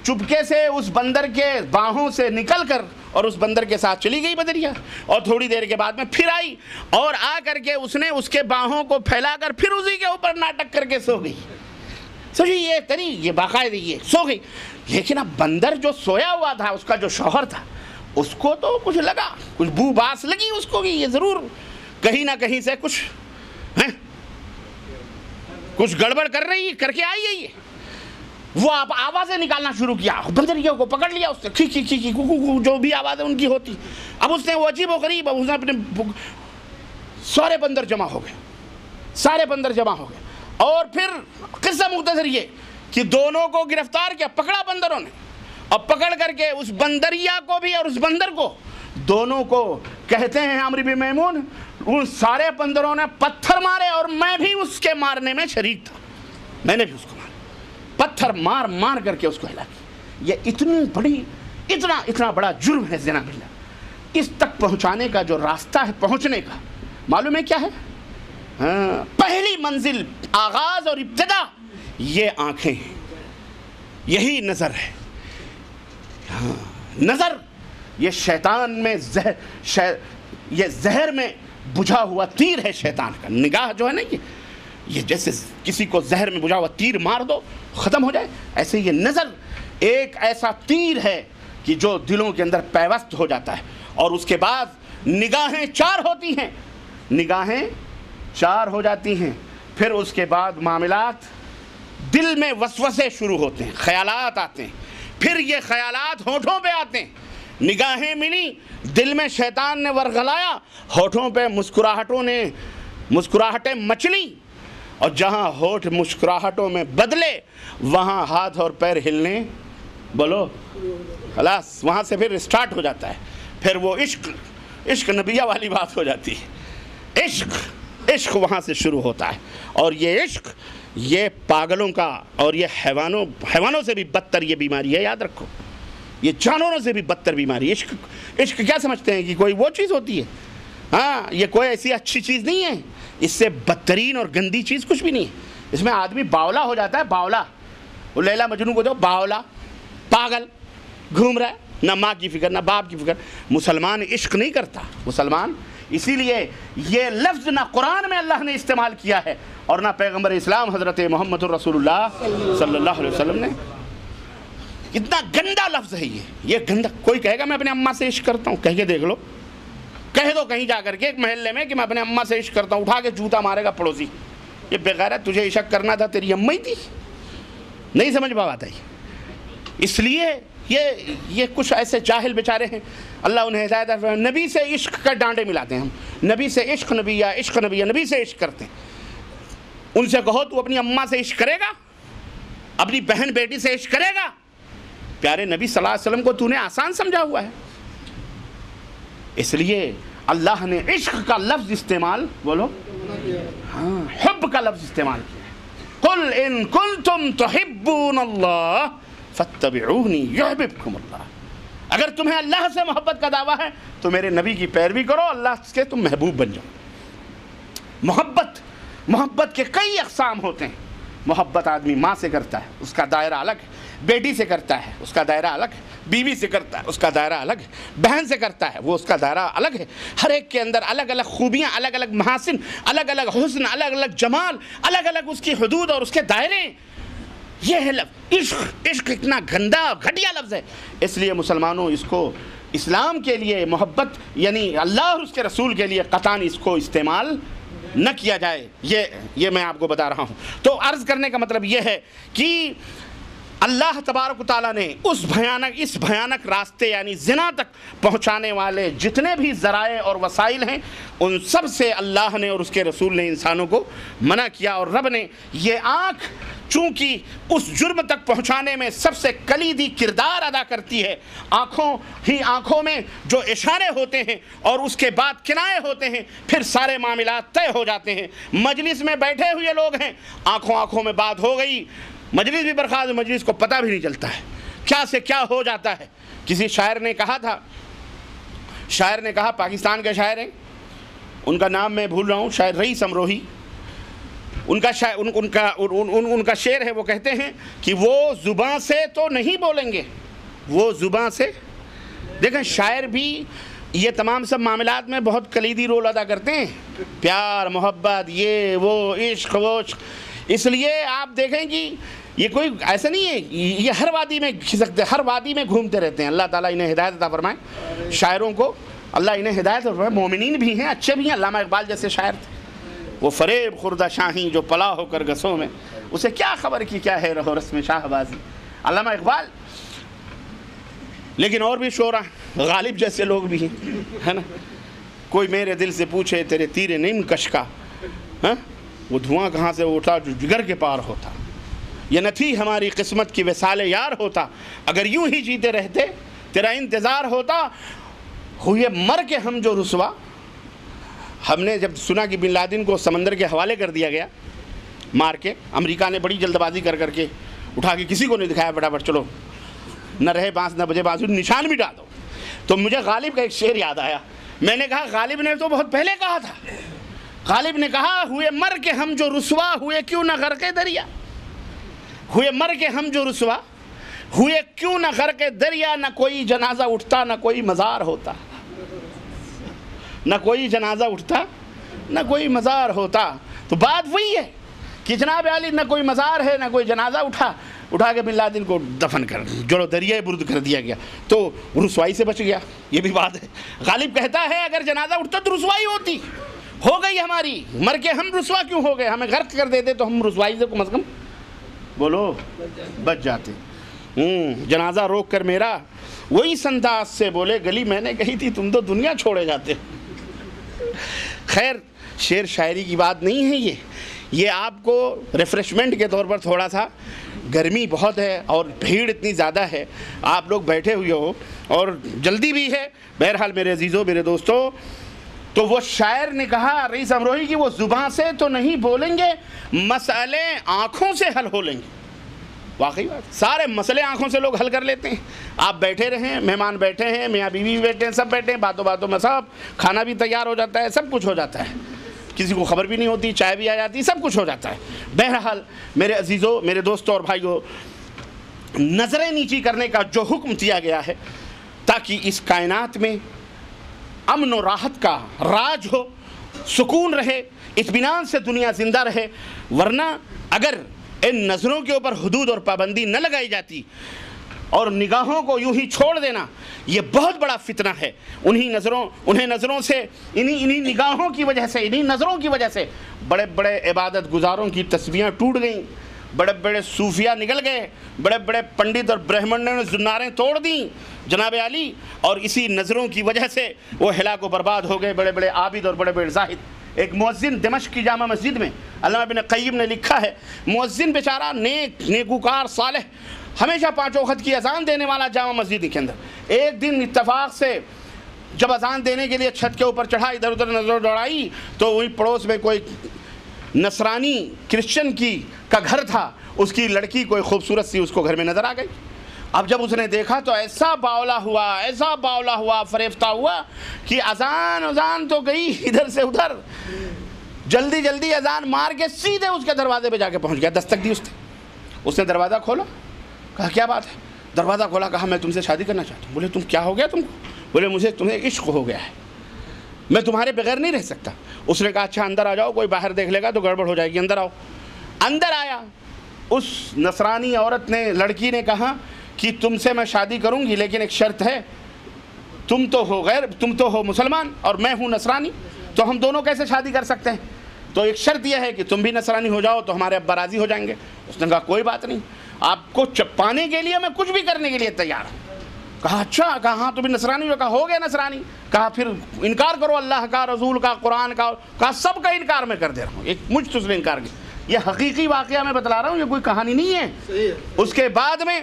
چپکے سے اس بندر کے باہوں سے نکل کر اور اس بندر کے ساتھ چلی گئی بندریہ، اور تھوڑی دیر کے بعد میں پھر آئی اور آ کر کے اس نے اس کے باہوں کو پھیلا کر پھر اسی کے اوپر ناٹک کر کے سو گئی۔ سوچی یہ باقاعدہ یہ سو گئی، لیکن اب بندر جو سویا ہوا تھا، اس کا جو شوہر تھا، اس کو تو کچھ لگا، کچھ بو باس لگی اس کو کہ یہ ضرور کہیں نہ کہیں سے کچھ گڑبڑ کر رہی کر کے آئی ہے یہ۔ وہ آپ آوازیں نکالنا شروع کیا، بندریوں کو پکڑ لیا اس نے، کھی کھی کھی کھی جو بھی آوازیں ان کی ہوتی۔ اب اس نے وہ عجیب و غریب، اب اس نے اپنے سارے بندر جمع ہو گئے، اور پھر قصہ مختصر یہ کہ دونوں کو گرفتار کیا، پکڑا بندروں نے، اور پکڑ کر کے اس بندریہ کو بھی اور اس بندر کو، دونوں کو کہتے ہیں عمرو بن میمون، ان سارے بندروں نے پتھر مارے اور میں بھی اس کے مارنے میں شریک تھا، میں نے بھی اس کو پتھر مار کر کے اس کو ہلا دیا۔ یہ اتنا بڑا جرم ہے زنا باللہ۔ اس تک پہنچانے کا جو راستہ ہے پہنچنے کا، معلوم ہے کیا ہے؟ پہلی منزل، آغاز اور ابتدا یہ آنکھیں ہیں، یہی نظر ہے۔ نظر یہ شیطان میں یہ زہر میں بجھا ہوا تیر ہے شیطان کا۔ نگاہ جو ہے نا، یہ جیسے کسی کو زہر میں بجھا ہوا تیر مار دو ختم ہو جائے، ایسے یہ نظر ایک ایسا تیر ہے کہ جو دلوں کے اندر پیوست ہو جاتا ہے۔ اور اس کے بعد نگاہیں چار ہو جاتی ہیں، پھر اس کے بعد معاملات دل میں وسوسے شروع ہوتے ہیں، خیالات آتے ہیں، پھر یہ خیالات ہونٹوں پہ آتے ہیں، نگاہیں ملی، دل میں شیطان نے ورغلایا، ہونٹوں پہ مسکراہٹیں مچلی، اور جہاں ہونٹ مسکراہٹوں میں بدلے وہاں ہاتھ اور پیر ہلنے، بولو خلاص وہاں سے پھر اسٹارٹ ہو جاتا ہے، پھر وہ عشق نبیہ والی بات ہو جاتی ہے، عشق وہاں سے شروع ہوتا ہے، اور یہ عشق یہ پاگلوں کا اور یہ حیوانوں سے بھی بدتر یہ بیماری ہے، یاد رکھو، یہ جانوروں سے بھی بدتر بیماری ہے۔ عشق کیا سمجھتے ہیں کہ کوئی وہ چیز ہوتی ہے؟ ہاں، یہ کوئی ایسی اچھی چیز نہیں ہے، اس سے بدترین اور گندی چیز کچھ بھی نہیں ہے۔ اس میں آدمی باولا ہو جاتا ہے، باولا، وہ لیلا مجنوں کو جو باولا، پاگل گھوم رہا ہے، نہ ماں کی فکر نہ باپ کی فکر۔ مسلمان عشق نہیں کرتا، مسلمان، اسی لیے یہ لفظ نہ قرآن میں اللہ نے استعمال کیا ہے اور نہ پیغمبر اسلام حضرت محمد رسول اللہ صلی اللہ علیہ وسلم نے۔ کتنا گندا لفظ ہے یہ گندا۔ کوئی کہے گا میں اپنے اماں سے عشق کرتا ہوں، کہہ کے دیکھ لو، کہہ دو کہیں جا کر کے ایک محلے میں کہ میں اپنے اماں سے عشق کرتا ہوں، اٹھا کے جوتا مارے گا پڑوسی، یہ بغیرت، تجھے عشق کرنا تھا تیری اماں ہی تھی، نہیں سمجھ بات آئی۔ اس لیے یہ کچھ ایسے جاہل بیچارے ہیں، اللہ انہیں ہدایت دے۔ نبی سے عشق کا ڈانڈے ملاتے ہیں ہم، نبی سے عشق نبی یا عشق نبی یا نبی سے عشق کرتے ہیں۔ ان سے کہو تو اپنی اماں سے عشق کرے گا، اپنی بہن بیٹی سے عشق کرے گا؟ پیارے نبی صلی اللہ علیہ وسلم کو تو نے آسان سمجھا ہوا ہے۔ اس لیے اللہ نے عشق کا لفظ استعمال، بولو ہاں، حب کا لفظ استعمال کیا۔ قل ان کنتم تحبون اللہ فاتبعونی یحببکم اللہ۔ اگر تمہیں اللہ سے محبت کا دعویٰ ہے تو میرے نبی کی پیروی کرو، اللہ کے تم محبوب بن جاؤ۔ محبت کے کئی اقسام ہوتے ہیں۔ محبت آدمی ماں سے کرتا ہے، اس کا دائرہ الگ ہے، بیٹی سے کرتا ہے، اس کا دائرہ الگ ہے، بیوی سے کرتا ہے، اس کا دائرہ الگ ہے، بہن سے کرتا ہے، وہ اس کا دائرہ الگ ہے۔ ہر ایک کے اندر الگ الگ خوبیاں، الگ الگ محاسن، الگ الگ حسن، الگ الگ جمال، الگ الگ اس کی حدود اور اس کے دائرے۔ یہ ہے لفظ عشق اتنا گندا گھٹیا لفظ ہے۔ اس لیے مسلمانوں اس کو اسلام کے لیے محبت یعنی اللہ اور اس کے رسول کے لیے قطعاً اس کو استعمال نہ کیا جائے، یہ میں آپ کو بتا رہا ہوں۔ تو عرض کرنے کا مطلب یہ ہے کہ اللہ تبارک و تعالیٰ نے اس بھیانک راستے یعنی زنا تک پہنچانے والے جتنے بھی ذرائع اور وسائل ہیں، ان سب سے اللہ نے اور اس کے رسول نے انسانوں کو منع کیا، اور رب نے یہ آنکھ چونکہ اس جرم تک پہنچانے میں سب سے کلیدی کردار ادا کرتی ہے، آنکھوں میں جو اشارے ہوتے ہیں اور اس کے بعد کنائے ہوتے ہیں، پھر سارے معاملات طے ہو جاتے ہیں۔ مجلس میں بیٹھے ہوئے لوگ ہیں، آنکھوں میں بات ہو گئی، مجلس بھی برخاست، مجلس کو پتہ بھی نہیں چلتا ہے کیا سے کیا ہو جاتا ہے۔ کسی شاعر نے کہا، پاکستان کے شاعر ہیں، ان کا نام میں بھول رہا ہوں، شاعر رئیس امروہی، ان کا شعر ہے، وہ کہتے ہیں کہ وہ زباں سے تو نہیں بولیں گے، وہ زباں سے۔ دیکھیں شاعر بھی یہ تمام سب معاملات میں بہت کلیدی رول ادا کرتے ہیں، پیار محبت، یہ وہ عشق وہ عشق۔ اس لیے آپ دیکھیں کہ یہ کوئی ایسا نہیں ہے، یہ ہر وادی میں کھسکتے، ہر وادی میں گھومتے رہتے ہیں۔ اللہ تعالیٰ انہیں ہدایت عطا فرمائے، شاعروں کو اللہ انہیں ہدایت عطا فرمائے۔ مومنین بھی ہیں، اچھے بھی ہیں، علامہ اقبال جیسے شاعر تھے۔ وہ فریب خوردہ شاہی جو پلا ہو کر گسوں میں، اسے کیا خبر کی کیا ہے رہو رسم شاہ بازی، علامہ اقبال۔ لیکن اور بھی شعراء، غالب جیسے لوگ بھی ہیں، ہے نا۔ کوئی میرے دل سے پوچھے تیرے تیر نیم کش کا، وہ دھواں کہاں سے اٹھا جو جگر کے پار ہوتا، یہ نہ تھی ہماری قسمت کی وصال یار ہوتا، اگر یوں ہی جیتے رہتے تیرا انتظار ہوتا، ہوئے مر کے ہم جو رسوا۔ ہم نے جب سنا کہ بن لادن کو سمندر کے حوالے کر دیا گیا مار کے، امریکہ نے بڑی جلد بازی کر کے اٹھا کے کسی کو نہیں دکھایا، فٹافٹ چلو نہ رہے بانس نہ بجے بازو، نشان بھی ڈال دو۔ تو مجھے غالب کا ایک شعر یاد آیا، میں نے کہا غالب نے تو بہت پہلے کہا تھا، غالب نے کہا ہوئے مر کے ہم جو رسوا ہوئے کیوں نہ غرق دریا، ہوئے مر کے ہم جو رسوا ہوئے کیوں نہ غرق دریا، نہ کوئی جنازہ اٹھتا نہ کوئی مزار ہوتا، نہ کوئی جنازہ اٹھتا نہ کوئی مزار ہوتا۔ تو بات وہی ہے کہ جناب علی نہ کوئی مزار ہے نہ کوئی جنازہ اٹھا کے بن لادن کو دفن کر جڑو دریائے برد کر دیا گیا، تو رسوائی سے بچ گیا۔ یہ بھی بات ہے، غالب کہتا ہے اگر جنازہ اٹھتا تو رسوائی ہوتی، ہو گئی ہماری، مر کے ہم رسوا کیوں ہو گئے، ہمیں غرق کر دیتے تو ہم رسوائی سے کم از کم بولو بچ جاتے. جنازہ روک کر میرا وہی انداز سے بولے گلی میں نے کہی تھی تم تو دنیا چھوڑے جاتے. خیر شعر شاعری کی بات نہیں ہے یہ آپ کو ریفریشمنٹ کے طور پر تھوڑا سا، گرمی بہت ہے اور بھیڑ اتنی زیادہ ہے، آپ لوگ بیٹھے ہوئے ہو اور جلدی بھی ہے. بہرحال میرے عزیزوں میرے دوستوں، تو وہ شاعر نے کہا رئیس امروہی کی وہ زبان سے تو نہیں بولیں گے، مسئلے آنکھوں سے حل ہو لیں گے. واقعی بات، سارے مسئلے آنکھوں سے لوگ حل کر لیتے ہیں. آپ بیٹھے رہیں، مہمان بیٹھے ہیں، میاں بیوی بھی بیٹھے ہیں، سب بیٹھے ہیں، باتوں باتوں میں سب کھانا بھی تیار ہو جاتا ہے، سب کچھ ہو جاتا ہے، کسی کو خبر بھی نہیں ہوتی، چائے بھی آ جاتی، سب کچھ ہو جاتا ہے. بہرحال میرے عزیزوں میرے دوستوں اور بھائیوں، نظریں نیچی کرنے کا جو حکم دیا گیا ہے تاکہ اس کائنات میں امن و راحت کا راج ہو، سکون رہے، اطمینان سے دنیا زندہ رہے. ورنہ اگر ان نظروں کے اوپر حدود اور پابندی نہ لگائی جاتی اور نگاہوں کو یوں ہی چھوڑ دینا، یہ بہت بڑا فتنہ ہے. انہیں نظروں سے، انہی نگاہوں کی وجہ سے، انہی نظروں کی وجہ سے بڑے بڑے عبادت گزاروں کی تسبیحاں ٹوٹ گئیں، بڑے بڑے صوفیہ نکل گئے، بڑے بڑے پنڈت اور برہمنوں نے زناریں توڑ دیں جناب علی، اور اسی نظروں کی وجہ سے وہ ہلاک و برباد ہو گئے بڑے بڑے عابد اور بڑے بڑے زاہد. ایک مؤذن دمشق کی جامع مسجد میں، علامہ ابن قیم نے لکھا ہے، مؤذن بیچارہ نیکوکار صالح، ہمیشہ 5 وقت کی اذان دینے والا جامع مسجد کے اندر، ایک دن اتفاق سے جب اذان دینے کے لیے چھت کے اوپر چڑھا، ادھر ادھر نظر دوڑائی تو وہی پڑوس میں کوئی نصرانی کرسچن کا گھر تھا، اس کی لڑکی کوئی خوبصورت سی اس کو گھر میں نظر آ گئی. اب جب اس نے دیکھا تو ایسا باولا ہوا فریفتہ ہوا کہ اذان تو گئی ادھر سے ادھر، جلدی جلدی اذان مار کے سیدھے اس کے دروازے پہ جا کے پہنچ گیا. دستک دی اس نے دروازہ کھولا، کہا کیا بات ہے؟ دروازہ کھولا، کہا میں تم سے شادی کرنا چاہتا ہوں. بولے تم کیا ہو گیا تم کو؟ بولے مجھے تمہیں عشق ہو گیا ہے، میں تمہارے بغیر نہیں رہ سکتا. اس نے کہا اچھا اندر آ جاؤ، کوئی باہر دیکھ لے گا تو گڑبڑ ہو جائے گی، اندر آؤ. اندر آیا. اس نصرانی عورت نے، لڑکی نے کہا کہ تم سے میں شادی کروں گی لیکن ایک شرط ہے، تم تو ہو مسلمان اور میں ہوں نصرانی، تو ہم دونوں کیسے شادی کر سکتے ہیں؟ تو ایک شرط یہ ہے کہ تم بھی نصرانی ہو جاؤ تو ہمارے ابا راضی ہو جائیں گے. اس نے کہا کوئی بات نہیں، آپ کو چپانے کے لیے میں کچھ بھی کرنے کے لیے تیار ہوں. کہا اچھا، کہا ہاں تم نصرانی ہو؟ کہا ہو گیا نصرانی. کہا پھر انکار کرو اللہ کا، رسول کا، قرآن کا. کہا سب کا انکار میں کر دے رہا ہوں، ایک مجھ تو اس نے انکار کیا. یہ حقیقی واقعہ میں بتلا رہا ہوں، یہ کوئی کہانی نہیں ہے. اس کے بعد میں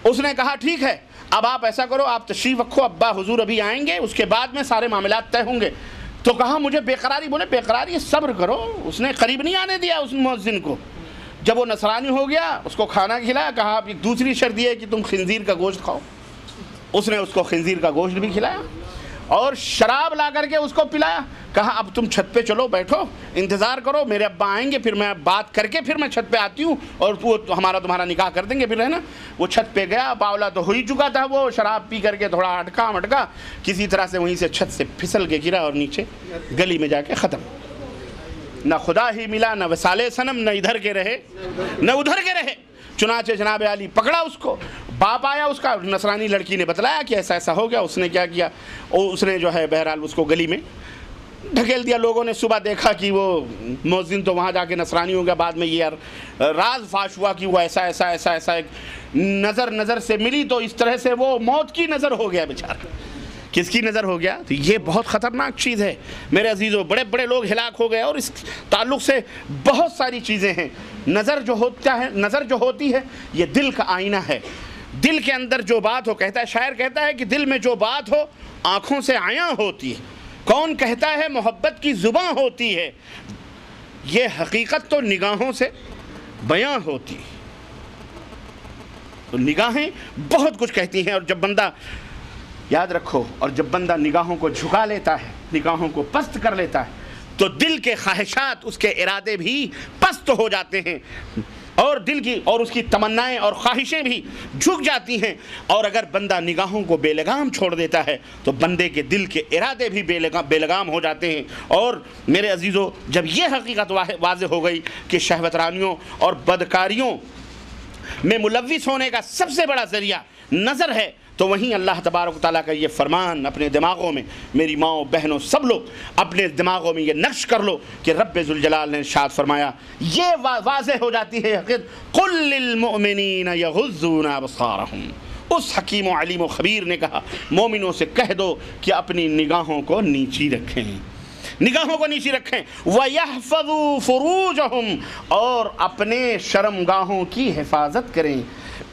اس نے کہا ٹھیک ہے اب آپ ایسا کرو، آپ تشریف رکھو، ابا حضور ابھی آئیں گے، اس کے بعد میں سارے معاملات طے ہوں گے. تو کہا مجھے بے قراری. بولے بے قراری، صبر کرو. اس نے قریب نہیں آنے دیا اس مؤذن کو. جب وہ نصرانی ہو گیا اس کو کھانا کھلایا، کہا اب ایک دوسری شرط یہ ہے کہ تم خنزیر کا گوشت کھاؤ. اس نے اس کو خنزیر کا گوشت بھی کھلایا اور شراب لا کر کے اس کو پلایا. کہا اب تم چھت پہ چلو، بیٹھو، انتظار کرو، میرے ابا آئیں گے، پھر میں بات کر کے پھر میں چھت پہ آتی ہوں اور وہ تمہارا نکاح کر دیں گے پھر، ہے نا. وہ چھت پہ گیا، باولا تو ہو ہی چکا تھا، وہ شراب پی کر کے تھوڑا اٹکا کسی طرح سے وہیں سے چھت سے پھسل کے گرا اور نیچے گلی میں جا کے ختم. نہ خدا ہی ملا، نہ وصال صنم، نہ ادھر کے رہے نہ ادھر کے رہے. چنانچہ جناب علی پکڑا اس کو. باپ آیا اس کا، نصرانی لڑکی نے بتلایا کہ ایسا ایسا ہو گیا. اس نے کیا کیا، اس نے جو ہے بہرحال اس کو گلی میں ڈھکیل دیا. لوگوں نے صبح دیکھا کہ وہ مؤذن تو وہاں جا کے نصرانی ہو گیا. بعد میں یہ راز فاش ہوا کہ وہ ایسا ایک نظر سے ملی تو اس طرح سے وہ موت کی نظر ہو گیا بیچارہ. کس کی نظر ہو گیا؟ تو یہ بہت خطرناک چیز ہے میرے عزیزوں. بڑے بڑے لوگ ہلاک ہو گئے اور اس تعلق سے بہت ساری چیزیں ہیں. نظر جو ہوتی ہے یہ دل کا آئینہ ہے. دل کے اندر جو بات ہو، کہتا ہے شاعر، کہتا ہے کہ دل میں جو بات ہو آنکھوں سے عیاں ہوتی ہے. کون کہتا ہے محبت کی زباں ہوتی ہے، یہ حقیقت تو نگاہوں سے بیاں ہوتی ہے. تو نگاہیں بہت کچھ کہتی ہیں. اور جب بندہ، یاد رکھو، اور جب بندہ نگاہوں کو جھکا لیتا ہے، نگاہوں کو پست کر لیتا ہے تو دل کے خواہشات، اس کے ارادے بھی پست ہو جاتے ہیں اور دل کی اور اس کی تمنائیں اور خواہشیں بھی جھک جاتی ہیں. اور اگر بندہ نگاہوں کو بے لگام چھوڑ دیتا ہے تو بندے کے دل کے ارادے بھی بے لگام ہو جاتے ہیں. اور میرے عزیزوں جب یہ حقیقت واضح ہو گئی کہ شہوت رانیوں اور بدکاریوں میں ملوث ہونے کا سب سے بڑا ذریعہ نظر ہے، تو وہیں اللہ تبارک و تعالیٰ کا یہ فرمان اپنے دماغوں میں، میری ماؤں بہنوں سب لوگ اپنے دماغوں میں یہ نقش کر لو کہ رب ذوالجلال نے ارشاد فرمایا، یہ واضح ہو جاتی ہے حقیقت، قل للمؤمنین یغضون ابصارہم، اس حکیم و علیم و خبیر نے کہا مومنوں سے کہہ دو کہ اپنی نگاہوں کو نیچی رکھیں، نگاہوں کو نیچی رکھیں، وَيَحْفَظُوا فُرُوجَهُمْ، اور اپنے شرمگاہوں کی حفاظت کریں۔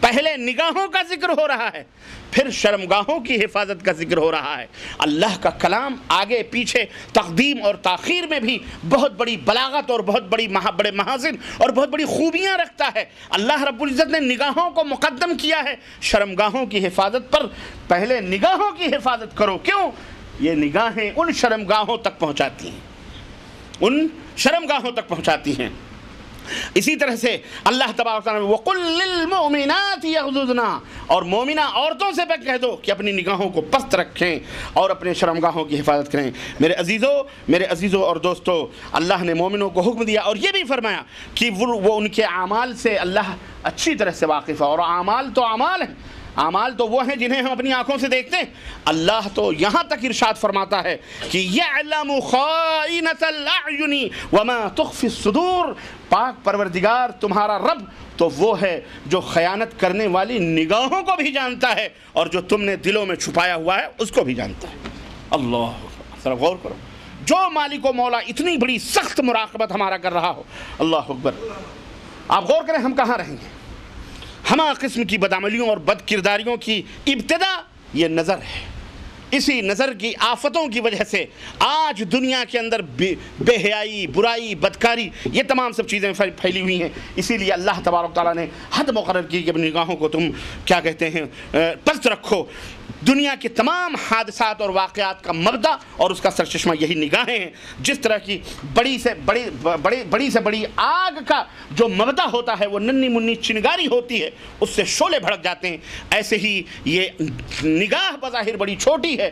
پہلے نگاہوں کا ذکر ہو رہا ہے، پھر شرمگاہوں کی حفاظت کا ذکر ہو رہا ہے۔ اللہ کا کلام آگے پیچھے تقدیم اور تاخیر میں بھی بہت بڑی بلاغت اور بہت بڑے محاسن اور بہت بڑی خوبیاں رکھتا ہے۔ اللہ رب العزت نے نگاہوں کو مقدم کیا ہے شرمگاہوں کی حفاظت پر۔ پہلے نگاہوں کی حفاظت کرو، کیوں؟ یہ نگاہیں ان شرمگاہوں تک پہنچاتی ہیں، ان شرمگاہوں تک پہنچاتی ہیں۔ اسی طرح سے اللہ تبارک تعالیٰ نے وَقُلْ لِلْمُؤْمِنَاتِ يَغْضُضْنَ، اور مومنہ عورتوں سے کہہ دو کہ اپنی نگاہوں کو پست رکھیں اور اپنے شرمگاہوں کی حفاظت کریں۔ میرے عزیزوں اور دوستو، اللہ نے مومنوں کو حکم دیا اور یہ بھی فرمایا کہ وہ ان کے اعمال سے اللہ اچھی طرح سے واقف ہے، اور اعمال تو اعمال ہیں، اعمال تو وہ ہیں جنہیں ہم اپنی آنکھوں سے دیکھتے ہیں۔ اللہ تو یہاں تک ارشاد فرماتا ہے کہ يَعْلَمُ خَائِنَةَ الْأَعْيُنِ وَمَا تُخْفِي الصُّدُورُ، پاک پروردگار تمہارا رب تو وہ ہے جو خیانت کرنے والی نگاہوں کو بھی جانتا ہے اور جو تم نے دلوں میں چھپایا ہوا ہے اس کو بھی جانتا ہے۔ اللہ، ذرا غور کرو، جو مالک و مولا اتنی بڑی سخت مراقبت ہمارا کر رہا ہو، اللہ اکبر، آپ غور کریں ہم کہاں رہیں گے؟ ہمہ قسم کی بدعملیوں اور بد کرداریوں کی ابتدا یہ نظر ہے۔ اسی نظر کی آفتوں کی وجہ سے آج دنیا کے اندر بے حیائی، برائی، بدکاری، یہ تمام سب چیزیں پھیلی ہوئی ہیں۔ اسی لیے اللہ تبارک تعالیٰ نے حد مقرر کی کہ اپنی نگاہوں کو تم کیا کہتے ہیں پست رکھو۔ دنیا کے تمام حادثات اور واقعات کا مبدا اور اس کا سرچشمہ یہی نگاہیں ہیں۔ جس طرح کی بڑی سے بڑی آگ کا جو مبدا ہوتا ہے وہ ننھی منی چنگاری ہوتی ہے، اس سے شعلے بھڑک جاتے ہیں، ایسے ہی یہ نگاہ بظاہر بڑی چھوٹی ہے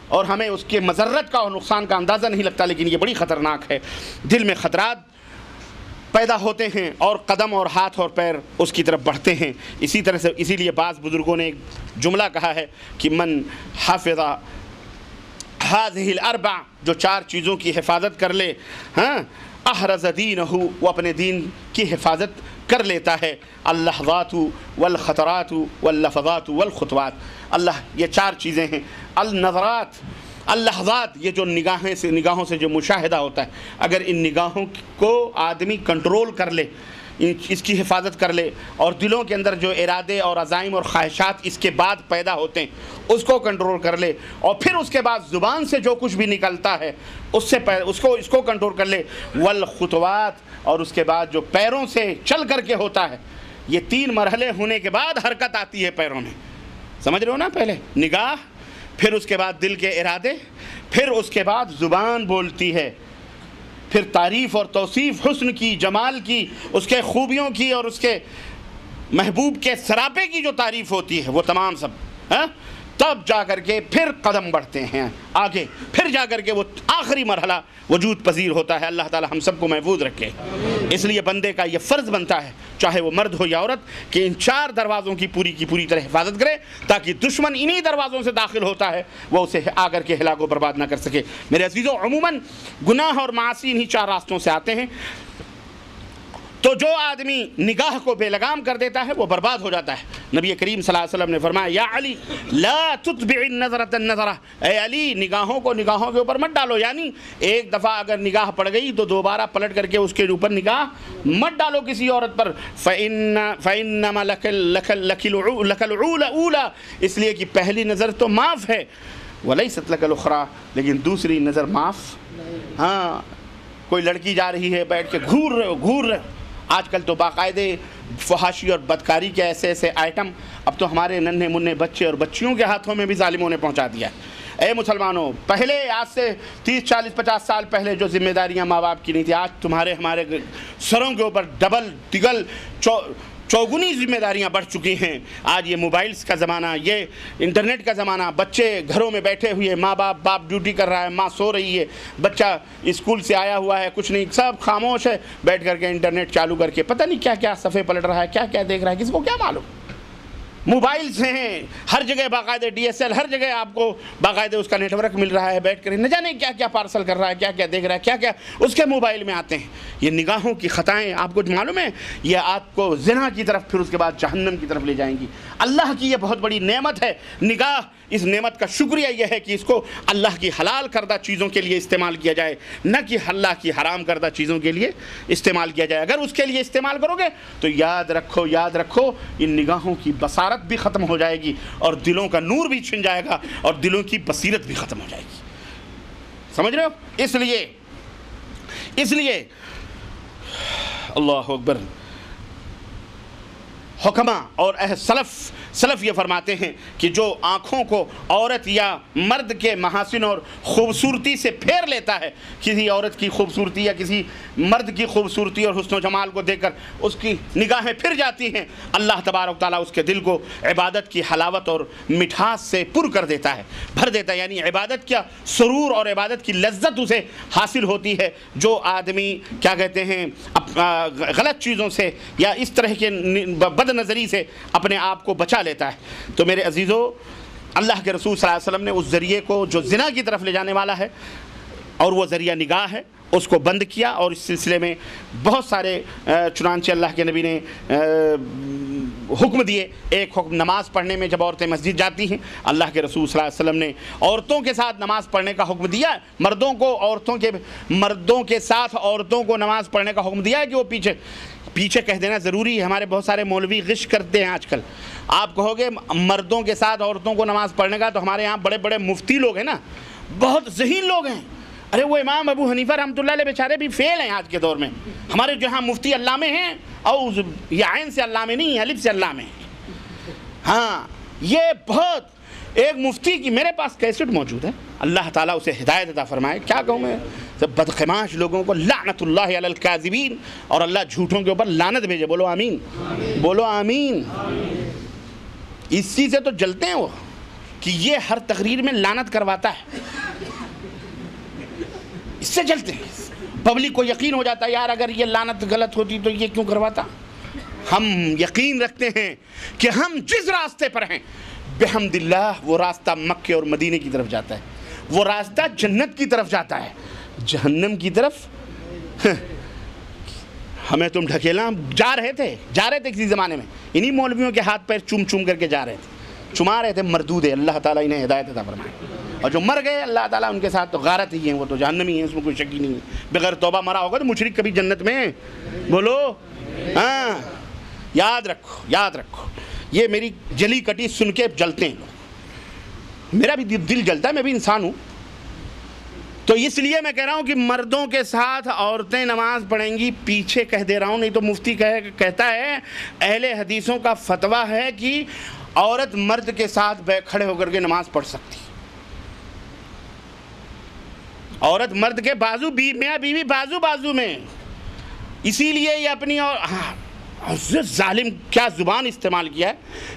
اور ہمیں اس کے مضرت کا اور نقصان کا اندازہ نہیں لگتا، لیکن یہ بڑی خطرناک ہے۔ دل میں خطرات پیدا ہوتے ہیں اور قدم اور ہاتھ اور پیر اس کی طرف بڑھتے ہیں۔ اسی طرح سے اسی لیے بعض بزرگوں نے ایک جملہ کہا ہے کہ من حافظ هذه الاربع، جو چار چیزوں کی حفاظت کر لے، احرز دینہ، وہ اپنے دین کی حفاظت کر لیتا ہے۔ اللحظات والخطرات واللفظات والخطوات، اللہ یہ چار چیزیں ہیں۔ النظرات، اللحظات، یہ جو نگاہوں سے جو مشاہدہ ہوتا ہے، اگر ان نگاہوں کو آدمی کنٹرول کر لے، اس کی حفاظت کر لے، اور دلوں کے اندر جو ارادے اور عزائم اور خواہشات اس کے بعد پیدا ہوتے ہیں اس کو کنٹرول کر لے، اور پھر اس کے بعد زبان سے جو کچھ بھی نکلتا ہے اس کو کنٹرول کر لے، والخطوات، اور اس کے بعد جو پیروں سے چل کر کے ہوتا ہے، یہ تین مرحلے ہونے کے بعد حرکت آتی ہے پیروں میں، سمجھ رہے ہو نا؟ پہلے نگاہ، پھر اس کے بعد دل کے ارادے، پھر اس کے بعد زبان بولتی ہے، پھر تعریف اور توصیف حسن کی، جمال کی، اس کے خوبیوں کی اور اس کے محبوب کے سراپے کی جو تعریف ہوتی ہے وہ تمام سب، تب جا کر کے پھر قدم بڑھتے ہیں آگے، پھر جا کر کے وہ آخری مرحلہ وجود پذیر ہوتا ہے۔ اللہ تعالی ہم سب کو محفوظ رکھے۔ اس لیے بندے کا یہ فرض بنتا ہے، چاہے وہ مرد ہو یا عورت، کہ ان چار دروازوں کی پوری طرح حفاظت کرے، تاکہ دشمن انہی دروازوں سے داخل ہوتا ہے وہ اسے آ کر کے ہلاک و برباد نہ کر سکے۔ میرے عزیزوں، عموماً گناہ اور معاصی انہی چار راستوں سے آتے ہیں، تو جو آدمی نگاہ کو بے لگام کر دیتا ہے وہ برباد ہو جاتا ہے۔ نبی کریم صلی اللہ علیہ وسلم نے فرمایا، یا علی لا تتبع النظرۃ النظرہ، اے علی نگاہوں کو نگاہوں کے اوپر مت ڈالو، یعنی ایک دفعہ اگر نگاہ پڑ گئی تو دوبارہ پلٹ کر کے اس کے اوپر نگاہ مت ڈالو کسی عورت پر۔ فإنما لك الأولى، اس لیے کہ پہلی نظر تو معاف ہے، ولیست لك الأخرى، لیکن دوسری نظر معاف۔ ہاں، کوئی لڑکی جا رہی ہے، بیٹھ کے گھور رہے، آج کل تو باقاعدے فحاشی اور بدکاری کے ایسے آئٹم اب تو ہمارے ننھے منھے بچے اور بچیوں کے ہاتھوں میں بھی ظالموں نے پہنچا دیا ہے۔ اے مسلمانوں، پہلے آج سے 30 40 50 سال پہلے جو ذمہ داریاں ماں باپ کی نہیں تھی، آج ہمارے سروں کے اوپر ڈبل تگل چوگنی ذمہ داریاں بڑھ چکی ہیں۔ آج یہ موبائلز کا زمانہ، یہ انٹرنیٹ کا زمانہ، بچے گھروں میں بیٹھے ہوئے، باپ ڈیوٹی کر رہا ہے، ماں سو رہی ہے، بچہ اسکول سے آیا ہوا ہے، کچھ نہیں، سب خاموش ہے، بیٹھ کر کے انٹرنیٹ چالو کر کے پتہ نہیں کیا کیا صفحے پلٹ رہا ہے، کیا کیا دیکھ رہا ہے، کسی کو کیا معلوم؟ موبائلز ہیں ہر جگہ، باقاعدہ DSL ہر جگہ آپ کو باقاعدہ اس کا نیٹ ورک مل رہا ہے، بیٹھ کر نہ جانے کیا کیا پارسل کر رہا ہے، کیا کیا دیکھ رہا ہے، کیا کیا اس کے موبائل میں آتے ہیں۔ یہ نگاہوں کی خطائیں آپ کو معلوم ہے، یہ آپ کو زنا کی طرف پھر اس کے بعد جہنم کی طرف لے جائیں گی۔ اللہ کی یہ بہت بڑی نعمت ہے نگاہ، اس نعمت کا شکریہ یہ ہے کہ اس کو اللہ کی حلال کردہ چیزوں کے لیے استعمال کیا جائے، نہ کہ اللہ کی حرام کردہ چیزوں کے لیے استعمال کیا جائے۔ اگر اس کے لیے استعمال کرو گے تو یاد رکھو ان نگاہوں کی بصارت بھی ختم ہو جائے گی اور دلوں کا نور بھی چھن جائے گا اور دلوں کی بصیرت بھی ختم ہو جائے گی۔ سمجھ رہے ہو؟ اس لیے اللہ اکبر، حکماء اور سلف یہ فرماتے ہیں کہ جو آنکھوں کو عورت یا مرد کے محاسن اور خوبصورتی سے پھیر لیتا ہے، کسی عورت کی خوبصورتی یا کسی مرد کی خوبصورتی اور حسن و جمال کو دیکھ کر اس کی نگاہیں پھر جاتی ہیں، اللہ تبارک تعالیٰ اس کے دل کو عبادت کی حلاوت اور مٹھاس سے پر کر دیتا ہے، بھر دیتا ہے، یعنی عبادت کا سرور اور عبادت کی لذت اسے حاصل ہوتی ہے۔ جو آدمی کیا کہتے ہیں غلط چیزوں سے یا اس طرح کے بد نظری سے اپنے آپ کو بچا لیتا ہے۔ تو میرے عزیزو، اللہ کے رسول صلی اللہ علیہ وسلم نے اس ذریعے کو جو زنا کی طرف لے جانے والا ہے اور وہ ذریعہ نگاہ ہے اس کو بند کیا، اور اس سلسلے میں بہت سارے چنانچہ اللہ کے نبی نے حکم دیے۔ ایک حکم نماز پڑھنے میں، جب عورتیں مسجد جاتی ہیں، اللہ کے رسول صلی اللہ علیہ وسلم نے عورتوں کے ساتھ نماز پڑھنے کا حکم دیا ہے، مردوں کے ساتھ عورتوں کو نماز پڑھنے کا حکم دیا ہے کہ وہ پیچھے کہہ دینا ضروری ہے۔ ہمارے بہت سارے مولوی غش کرتے ہیں آج کل۔ آپ کہو گے مردوں کے ساتھ عورتوں کو نماز پڑھنے کا، تو ہمارے یہاں بڑے بڑے مفتی لوگ ہیں نا، بہت ذہین لوگ ہیں۔ ارے وہ امام ابو حنیفہ رحمۃ اللہ علیہ بیچارے بھی فیل ہیں آج کے دور میں۔ ہمارے جو ہاں مفتی علامے ہیں، اور یہ عین سے علامے نہیں ہیں، الف سے علامے ہیں۔ ہاں، یہ بہت ایک مفتی کی میرے پاس کیسٹ موجود ہے، اللہ تعالیٰ اسے ہدایت عطا فرمائے۔ کیا کہوں میں، بدخماش لوگوں کو لعنت اللہ علی الکاذبین، اور اللہ جھوٹوں کے اوپر لعنت بھیجے۔ بولو آمین، بولو آمین۔ اسی سے تو جلتے ہیں وہ کہ یہ ہر تقریر میں لعنت کرواتا ہے، اس سے جلتے ہیں۔ پبلک کو یقین ہو جاتا ہے یار اگر یہ لعنت غلط ہوتی تو یہ کیوں کرواتا۔ ہم یقین رکھتے ہیں کہ ہم جس راستے پر ہیں بحمد اللہ وہ راستہ مکے اور مدینے کی طرف جاتا ہے، وہ راستہ جنت کی طرف جاتا ہے، جہنم کی طرف ہمیں تم ڈھکیلا۔ جا رہے تھے کسی زمانے میں، انہی مولویوں کے ہاتھ پیر چوم کر کے جا رہے تھے، چما رہے تھے، مردود ہے۔ اللہ تعالیٰ انہیں ہدایت عطا فرمائے۔ اور جو مر گئے اللہ تعالیٰ ان کے ساتھ تو غارت ہی ہیں، وہ تو جہنمی ہیں، اس میں کوئی شک ہی نہیں ہے۔ بغیر توبہ مرا ہوگا تو مشرک کبھی جنت میں، بولو ہاں۔ یاد رکھو، یہ میری جلی کٹی سن کے جلتے ہیں لوگ، میرا بھی دل جلتا ہے، میں بھی انسان ہوں۔ تو اس لیے میں کہہ رہا ہوں کہ مردوں کے ساتھ عورتیں نماز پڑھیں گی، پیچھے کہہ دے رہا ہوں، نہیں تو مفتی کہتا ہے اہل حدیثوں کا فتویٰ ہے کہ عورت مرد کے ساتھ کھڑے ہو کر کے نماز پڑھ سکتی، عورت مرد کے بازو، میاں بیوی بازو میں۔ اسی لیے یہ اپنی ظالم کیا زبان استعمال کیا ہے،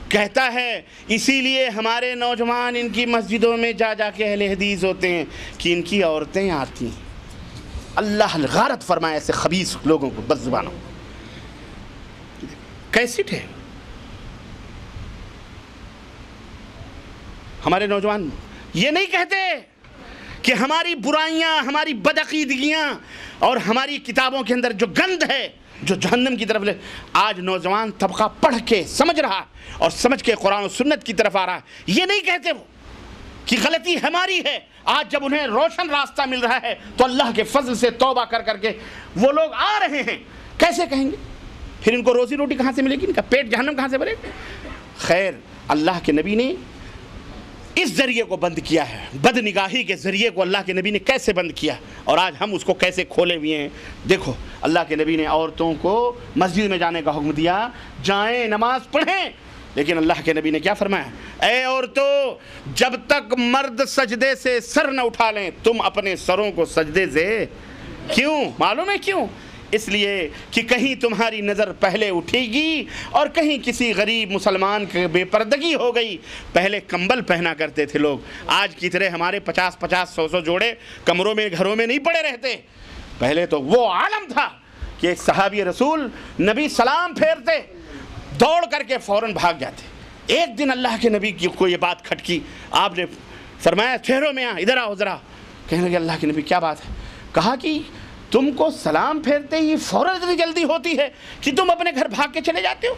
کہتا ہے اسی لیے ہمارے نوجوان ان کی مسجدوں میں جا کے اہل حدیث ہوتے ہیں کہ ان کی عورتیں آتی ہیں۔ اللہ غارت فرمائے ایسے خبیث لوگوں کو، بد زبانوں۔ کیسٹ ہے ہمارے نوجوان یہ نہیں کہتے کہ ہماری برائیاں، ہماری بدعقیدگیاں اور ہماری کتابوں کے اندر جو گند ہے جو جہنم کی طرف لے، آج نوجوان طبقہ پڑھ کے سمجھ رہا اور سمجھ کے قرآن و سنت کی طرف آ رہا ہے۔ یہ نہیں کہتے وہ کہ غلطی ہماری ہے۔ آج جب انہیں روشن راستہ مل رہا ہے تو اللہ کے فضل سے توبہ کر کے وہ لوگ آ رہے ہیں، کیسے کہیں گے؟ پھر ان کو روزی روٹی کہاں سے ملے گی؟ ان کا پیٹ جہنم کہاں سے بھرے گا؟ خیر، اللہ کے نبی نے اس ذریعے کو بند کیا ہے، بد نگاہی کے ذریعے کو اللہ کے نبی نے کیسے بند کیا، اور آج ہم اس کو کیسے کھولے ہوئے ہیں۔ دیکھو، اللہ کے نبی نے عورتوں کو مسجد میں جانے کا حکم دیا، جائیں نماز پڑھیں، لیکن اللہ کے نبی نے کیا فرمایا؟ اے عورتوں، جب تک مرد سجدے سے سر نہ اٹھا لیں تم اپنے سروں کو سجدے سے، کیوں؟ معلوم ہے کیوں؟ اس لیے کہ کہیں تمہاری نظر پہلے اٹھے گی اور کہیں کسی غریب مسلمان کی بے پردگی ہو گئی۔ پہلے کمبل پہنا کرتے تھے لوگ، آج کی طرح ہمارے 50 100 جوڑے کمروں میں گھروں میں نہیں پڑے رہتے۔ پہلے تو وہ عالم تھا کہ ایک صحابی رسول نبی سلام پھیرتے، دوڑ کر کے فوراً بھاگ جاتے، ایک دن اللہ کے نبی کو یہ بات کھٹکی، آپ نے فرمایا ٹھہرو میاں، ادھر آؤ ذرا۔ کہنے لگے اللہ کے نبی کیا بات ہے؟ کہا کہ تم کو سلام پھیرتے ہی فوراً اتنی جلدی ہوتی ہے کہ تم اپنے گھر بھاگ کے چلے جاتے ہو،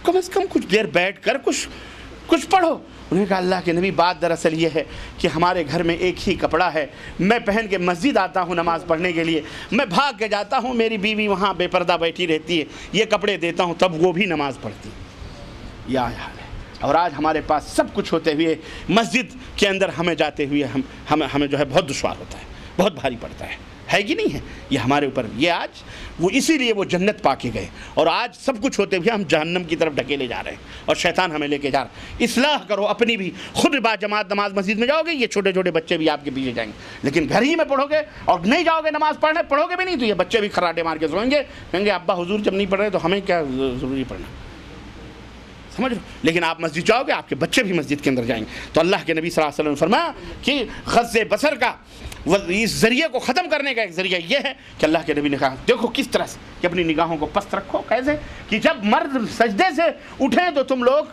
کم از کم کچھ دیر بیٹھ کر کچھ پڑھو۔ انہوں نے کہا اللہ کے نبی بات دراصل یہ ہے کہ ہمارے گھر میں ایک ہی کپڑا ہے، میں پہن کے مسجد آتا ہوں نماز پڑھنے کے لیے، میں بھاگ کے جاتا ہوں، میری بیوی وہاں بے پردہ بیٹھی رہتی ہے، یہ کپڑے دیتا ہوں تب وہ بھی نماز پڑھتی ہے۔ یہ حال ہے۔ اور آج ہمارے پاس سب کچھ ہوتے ہوئے مسجد کے اندر ہمیں جاتے ہوئے ہمیں جو ہے بہت دشوار ہوتا ہے، بہت بھاری پڑتا ہے کہ نہیں ہے؟ یہ ہمارے اوپر، یہ آج وہ اسی لیے وہ جنت پا کے گئے، اور آج سب کچھ ہوتے ہوئے ہم جہنم کی طرف ڈھکیلے جا رہے ہیں اور شیطان ہمیں لے کے جا رہا ہے۔ اصلاح کرو اپنی بھی، خود با جماعت نماز مسجد میں جاؤ گے، یہ چھوٹے چھوٹے بچے بھی آپ کے پیچھے جائیں گے، لیکن گھر ہی میں پڑھو گے اور نہیں جاؤ گے نماز پڑھنے، پڑھو گے بھی نہیں تو یہ بچے بھی خراٹے مار کے سوئیں گے، کہیں گے ابا حضور جب نہیں پڑھ رہے تو ہمیں کیا ضروری پڑھنا، سمجھ لو۔ لیکن آپ مسجد جاؤ گے، آپ کے بچے بھی مسجد کے اندر جائیں گے۔ تو اللہ کے نبی صلی اللہ علیہ وسلم نے فرمایا کہ غض بصر کا اس ذریعے کو ختم کرنے کا ایک ذریعہ یہ ہے کہ اللہ کے نبی نے کہا دیکھو کس طرح سے کہ اپنی نگاہوں کو پست رکھو، کیسے کہ جب مرد سجدے سے اٹھیں تو تم لوگ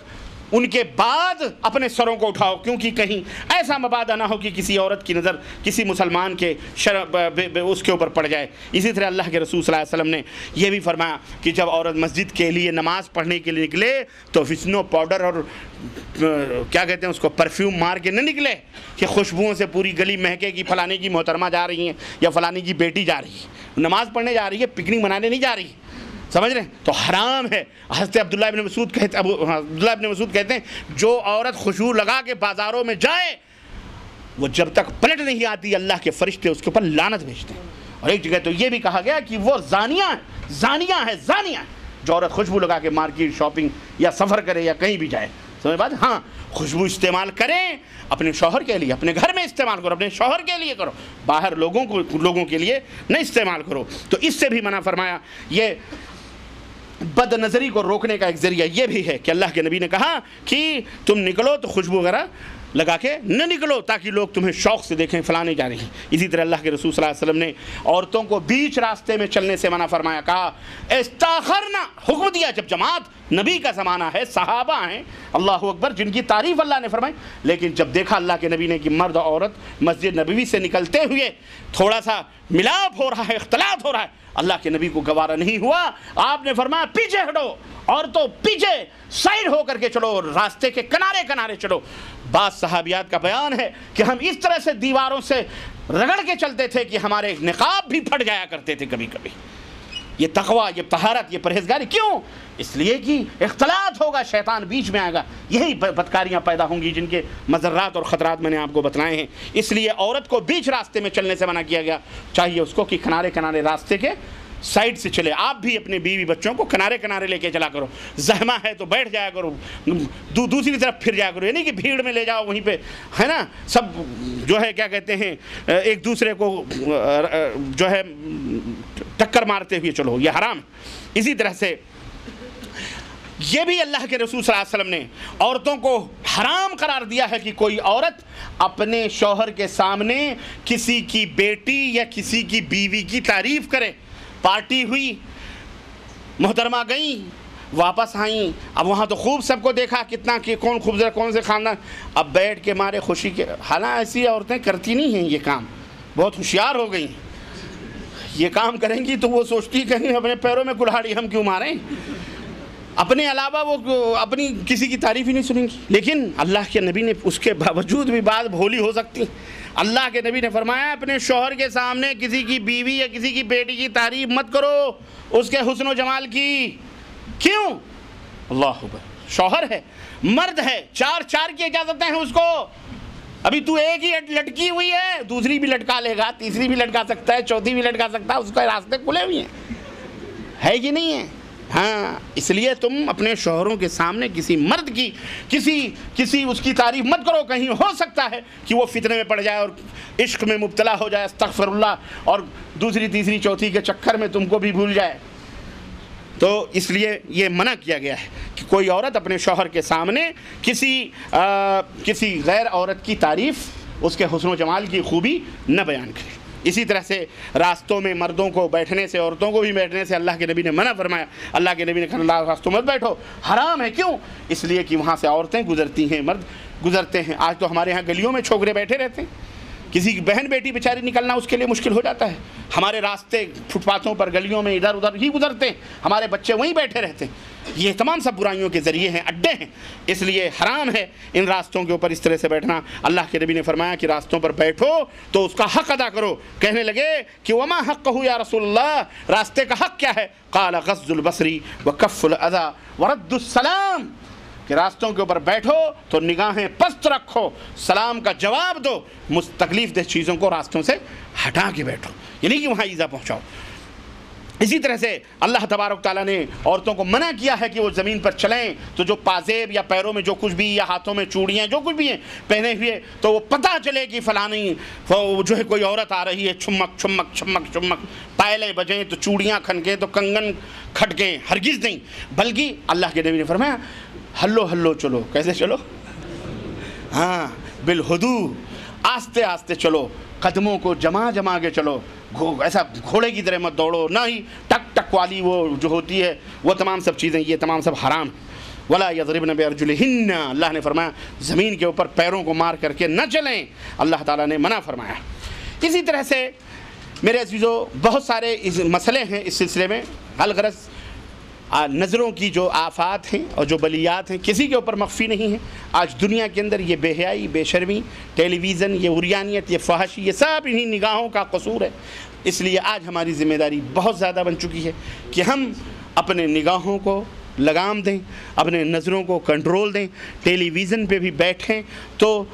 ان کے بعد اپنے سروں کو اٹھاؤ، کیونکہ کہیں ایسا مبادہ نہ ہو کہ کسی عورت کی نظر کسی مسلمان کے اس کے اوپر پڑ جائے۔ اسی طرح اللہ کے رسول صلی اللہ علیہ وسلم نے یہ بھی فرمایا کہ جب عورت مسجد کے لیے نماز پڑھنے کے لیے نکلے تو وسنو پاؤڈر اور کیا کہتے ہیں اس کو پرفیوم مار کے نہ نکلے کہ خوشبوؤں سے پوری گلی مہکے کہ فلانے کی محترمہ جا رہی ہیں یا فلانے کی بیٹی جا رہی ہے، نماز پڑھنے جا رہی ہے، پکنک منانے نہیں جا رہی، سمجھ رہے ہیں؟ تو حرام ہے۔ حضرت عبداللہ ابن مسعود کہتے ہیں جو عورت خوشبو لگا کے بازاروں میں جائے وہ جب تک پلٹ نہیں آتی اللہ کے فرشتے اس کے اوپر لعنت بھیجتے ہیں۔ اور ایک جگہ تو یہ بھی کہا گیا کہ وہ زانیہ ہے جو عورت خوشبو لگا کے مارکیٹ شاپنگ یا سفر کرے یا کہیں بھی جائے، سمجھ بات؟ ہاں خوشبو استعمال کریں اپنے شوہر کے لیے، اپنے گھر میں استعمال کرو، اپنے شوہر کے لیے کرو، باہر لوگوں کے لیے نہیں استعمال کرو۔ تو اس سے بھی منع فرمایا۔ یہ بد نظری کو روکنے کا ایک ذریعہ یہ بھی ہے کہ اللہ کے نبی نے کہا کہ تم نکلو تو خوشبو وغیرہ لگا کے نہ نکلو تاکہ لوگ تمہیں شوق سے دیکھیں فلانے جا رہی ہیں۔ اسی طرح اللہ کے رسول صلی اللہ علیہ وسلم نے عورتوں کو بیچ راستے میں چلنے سے منع فرمایا، کہا استاخرنا، حکم دیا جب جماعت نبی کا زمانہ ہے، صحابہ ہیں اللہ اکبر جن کی تعریف اللہ نے فرمائی، لیکن جب دیکھا اللہ کے نبی نے کہ مرد اور عورت مسجد نبوی سے نکلتے ہوئے تھوڑا سا ملاپ ہو رہا ہے، اختلاط ہو رہا ہے، اللہ کے نبی کو گوارا نہیں ہوا، آپ نے فرمایا پیچھے ہٹو، عورتوں پیچھے سائڈ ہو کر کے چلو، راستے کے کنارے کنارے چلو۔ بعض صحابیات کا بیان ہے کہ ہم اس طرح سے دیواروں سے رگڑ کے چلتے تھے کہ ہمارے نقاب بھی پھٹ جایا کرتے تھے کبھی کبھی۔ یہ تقوی، یہ طہارت، یہ پرہیزگاری کیوں؟ اس لیے کہ اختلاط ہوگا، شیطان بیچ میں آئے گا، یہی بدکاریاں پیدا ہوں گی جن کے مضرات اور خطرات میں نے آپ کو بتلائے ہیں۔ اس لیے عورت کو بیچ راستے میں چلنے سے منع کیا گیا، چاہیے اس کو کہ کنارے کنارے راستے کے سائڈ سے چلے۔ آپ بھی اپنے بیوی بچوں کو کنارے کنارے لے کے چلا کرو، زحمہ ہے تو بیٹھ جایا کرو، دوسری طرف پھر جایا کرو، یعنی کہ بھیڑ میں لے جاؤ وہیں پہ، ہے نا، سب جو ہے کیا کہتے ہیں ایک دوسرے کو جو ہے ٹکر مارتے ہوئے چلو، یہ حرام۔ اسی طرح سے یہ بھی اللہ کے رسول صلی اللہ علیہ وسلم نے عورتوں کو حرام قرار دیا ہے کہ کوئی عورت اپنے شوہر کے سامنے کسی کی بیٹی یا کسی کی بیوی کی تعریف کرے۔ پارٹی ہوئی، محترمہ گئیں، واپس آئیں، اب وہاں تو خوب سب کو دیکھا کتنا کہ کون خوبصورت، کون سے خاندان، اب بیٹھ کے مارے خوشی کے، حالانکہ ایسی عورتیں کرتی نہیں ہیں یہ کام، بہت ہوشیار ہو گئی، یہ کام کریں گی تو وہ سوچتی کہیں اپنے پیروں میں کلہاڑی ہم کیوں ماریں، اپنے علاوہ وہ اپنی کسی کی تعریف ہی نہیں سنیں گی۔ لیکن اللہ کے نبی نے اس کے باوجود بھی بات بھولی ہو سکتی، اللہ کے نبی نے فرمایا اپنے شوہر کے سامنے کسی کی بیوی یا کسی کی بیٹی کی تعریف مت کرو، اس کے حسن و جمال کی۔ کیوں؟ اللہ اکبر، شوہر ہے، مرد ہے، چار کی اجازتیں ہیں اس کو، ابھی تو ایک ہی لٹکی ہوئی ہے، دوسری بھی لٹکا لے گا، تیسری بھی لٹکا سکتا ہے، چوتھی بھی لٹکا سکتا ہے، اس کے راستے کھلے ہوئے ہیں، ہے کہ نہیں ہے؟ ہاں، اس لیے تم اپنے شوہروں کے سامنے کسی مرد کی کسی اس کی تعریف مت کرو، کہیں ہو سکتا ہے کہ وہ فتنے میں پڑ جائے اور عشق میں مبتلا ہو جائے، استغفر اللہ، اور دوسری تیسری چوتھی کے چکر میں تم کو بھی بھول جائے۔ تو اس لیے یہ منع کیا گیا ہے کہ کوئی عورت اپنے شوہر کے سامنے کسی غیر عورت کی تعریف، اس کے حسن و جمال کی خوبی نہ بیان کرے۔ اسی طرح سے راستوں میں مردوں کو بیٹھنے سے، عورتوں کو بھی بیٹھنے سے اللہ کے نبی نے منع فرمایا۔ اللہ کے نبی نے کہا اللہ راستوں مت بیٹھو، حرام ہے۔ کیوں؟ اس لیے کہ وہاں سے عورتیں گزرتی ہیں، مرد گزرتے ہیں۔ آج تو ہمارے ہاں گلیوں میں چھوکرے بیٹھے رہتے ہیں، کسی کی بہن بیٹی بیچاری نکلنا اس کے لیے مشکل ہو جاتا ہے۔ ہمارے راستے فٹ پاتھوں پر، گلیوں میں ادھر ادھر ہی گزرتے ہیں، ہمارے بچے وہیں بیٹھے رہتے ہیں۔ یہ تمام سب برائیوں کے ذریعے ہیں، اڈے ہیں، اس لیے حرام ہے ان راستوں کے اوپر اس طرح سے بیٹھنا۔ اللہ کے نبی نے فرمایا کہ راستوں پر بیٹھو تو اس کا حق ادا کرو۔ کہنے لگے کہ وما حقہ یا رسول اللہ، راستے کا حق کیا ہے؟ قال غض البصر وکف الاذى ورد السلام، کہ راستوں کے اوپر بیٹھو تو نگاہیں پست رکھو، سلام کا جواب دو، تکلیف دہ چیزوں کو راستوں سے ہٹا کے بیٹھو، یعنی کہ وہاں ایذا پہنچاؤ۔ اسی طرح سے اللہ تبارک تعالیٰ نے عورتوں کو منع کیا ہے کہ وہ زمین پر چلیں تو جو پازیب یا پیروں میں جو کچھ بھی یا ہاتھوں میں چوڑیاں جو کچھ بھی ہیں پہنے ہوئے تو وہ پتہ چلے کہ فلانی جو ہے کوئی عورت آ رہی ہے، چھمک چھمک چھمک چھمک، پائلیں بجیں تو چوڑیاں کھنکیں تو کنگن کھٹکیں، ہرگز نہیں۔ بلکہ اللہ کے نبی نے فرمایا ہلو ہلو چلو۔ کیسے چلو؟ ہاں بالہدو، آہستہ آہستہ چلو، قدموں کو جما جما کے چلو، ایسا گھوڑے کی طرح مت دوڑو، نہ ہی ٹک ٹک والی وہ جو ہوتی ہے وہ تمام سب چیزیں، یہ تمام سب حرام ہیں۔ ولا یضربن بارجلہن، اللہ نے فرمایا زمین کے اوپر پیروں کو مار کر کے نہ چلیں، اللہ تعالیٰ نے منع فرمایا۔ اسی طرح سے میرے عزیزو بہت سارے مسئلے ہیں اس سلسلے میں، الغرض نظروں کی جو آفات ہیں اور جو بلیات ہیں کسی کے اوپر مخفی نہیں ہیں۔ آج دنیا کے اندر یہ بے حیائی، بے شرمی، ٹیلی ویژن، یہ عریانیت، یہ فحاشی، یہ سب انہی نگاہوں کا قصور ہے۔ اس لیے آج ہماری ذمہ داری بہت زیادہ بن چکی ہے کہ ہم اپنے نگاہوں کو لگام دیں، اپنے نظروں کو کنٹرول دیں۔ ٹیلی ویژن پہ بھی بیٹھیں تو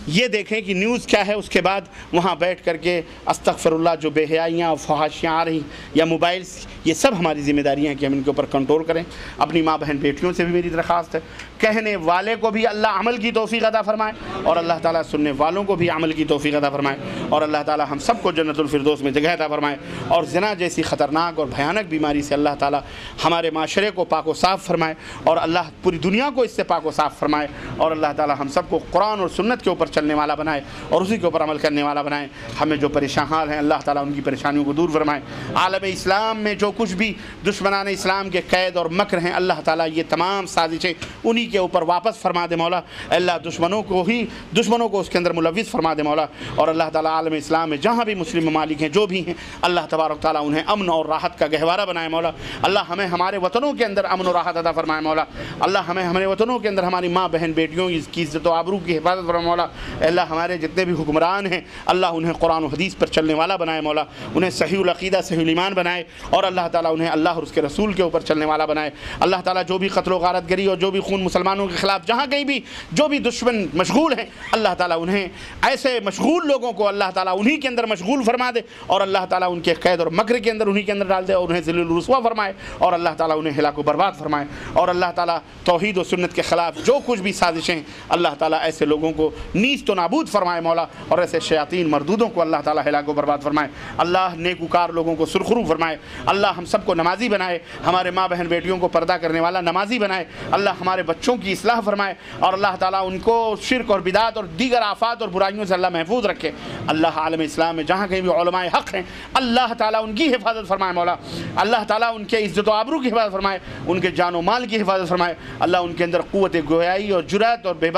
یہ دیکھیں کہ نیوز کیا ہے، اس کے بعد وہاں بیٹھ کر کے استغفر اللہ جو بے حیائیاں اور فحاشیاں آ رہی یا موبائلس، یہ سب ہماری ذمہ داریاں ہیں کہ ہم ان کے اوپر کنٹرول کریں۔ اپنی ماں بہن بیٹیوں سے بھی میری درخواست ہے، کہنے والے کو بھی اللہ عمل کی توفیق عطا فرمائے اور اللہ تعالیٰ سننے والوں کو بھی عمل کی توفیق عطا فرمائے، اور اللہ تعالیٰ ہم سب کو جنت الفردوس میں جگہ عطا فرمائے، اور زنا جیسی خطرناک اور بھیانک بیماری سے اللہ تعالیٰ ہمارے معاشرے کو پاک و صاف فرمائے، اور اللہ پوری دنیا کو اس سے پاک و صاف فرمائے، اور اللہ تعالیٰ ہم سب کو قرآن اور سنت کے اوپر چلنے والا بنائے اور اسی کے اوپر عمل کرنے والا بنائے۔ ہمیں جو پریشان حال ہیں اللہ تعالیٰ ان کی پریشانیوں کو دور فرمائے۔ عالم اسلام میں جو کچھ بھی دشمنان اسلام کے قید اور مکر ہیں اللہ تعالیٰ یہ تمام سازشیں انہی کے اوپر واپس فرما دے مولا۔ اللہ دشمنوں کو اس کے اندر ملوث فرما دے مولا، اور اللہ تعالیٰ عالم اسلام میں جہاں بھی مسلم ممالک ہیں جو بھی ہیں اللہ تبارک تعالیٰ انہیں امن اور راحت کا گہوارہ بنائے مولا۔ اللہ ہمیں ہمارے وطنوں کے اندر امن و راحت عطا فرمائے مولا۔ اللہ ہمیں ہمارے وطنوں کے اندر ہماری ماں بہن بیٹیوں کی عزت و آبرو کی حفاظت فرمائے مولا۔ اللہ ہمارے جتنے بھی حکمران ہیں اللہ انہیں قرآن و حدیث پر چلنے والا بنائے مولا، انہیں صحیح العقیدہ صحیح الایمان بنائے، اور اللہ تعالیٰ انہیں اللہ اور اس کے رسول کے اوپر چلنے والا بنائے۔ اللہ تعالیٰ جو بھی قتل و غارت گری اور جو بھی خون مسلمانوں کے خلاف جہاں کہیں بھی جو بھی دشمن مشغول ہیں اللہ تعالیٰ انہیں ایسے مشغول لوگوں کو اللہ تعالیٰ انہی کے اندر مشغول فرما دے، اور اللہ تعالیٰ ان کے قید اور مکر کے اندر انہی کے اندر ڈال دے، اور انہیں ذلیل و رسوا فرمائے، اور اللہ تعالیٰ انہیں ہلاک و برباد فرمائے، اور اللہ تعالیٰ توحید و سنت کے خلاف جو کچھ بھی سازشیں اللہ تعالیٰ ایسے لوگوں کو نیست و نابود فرمائے مولا، اور ایسے شیاطین مردودوں کو اللہ تعالیٰ ہلاک و برباد فرمائے۔ اللہ نیکوکار لوگوں کو سرخرو فرمائے، اللہ ہم سب کو نمازی بنائے، ہمارے ماں بہن بیٹیوں کو پردہ کرنے والا نمازی بنائے، اللہ ہمارے بچوں کی اصلاح فرمائے، اور اللہ تعالیٰ ان کو شرک اور بدعت اور دیگر آفات اور برائیوں سے اللہ محفوظ رکھے۔ اللہ عالم اسلام میں جہاں کہیں بھی علماء حق ہیں اللہ تعالیٰ ان کی حفاظت فرمائے مولا، اللہ تعالیٰ ان کے عزت و آبرو کی حفاظت فرمائے، ان کے جان و مال کی حفاظت فرمائے، اللہ ان کے اندر قوت گویائی اور جرأت اور بے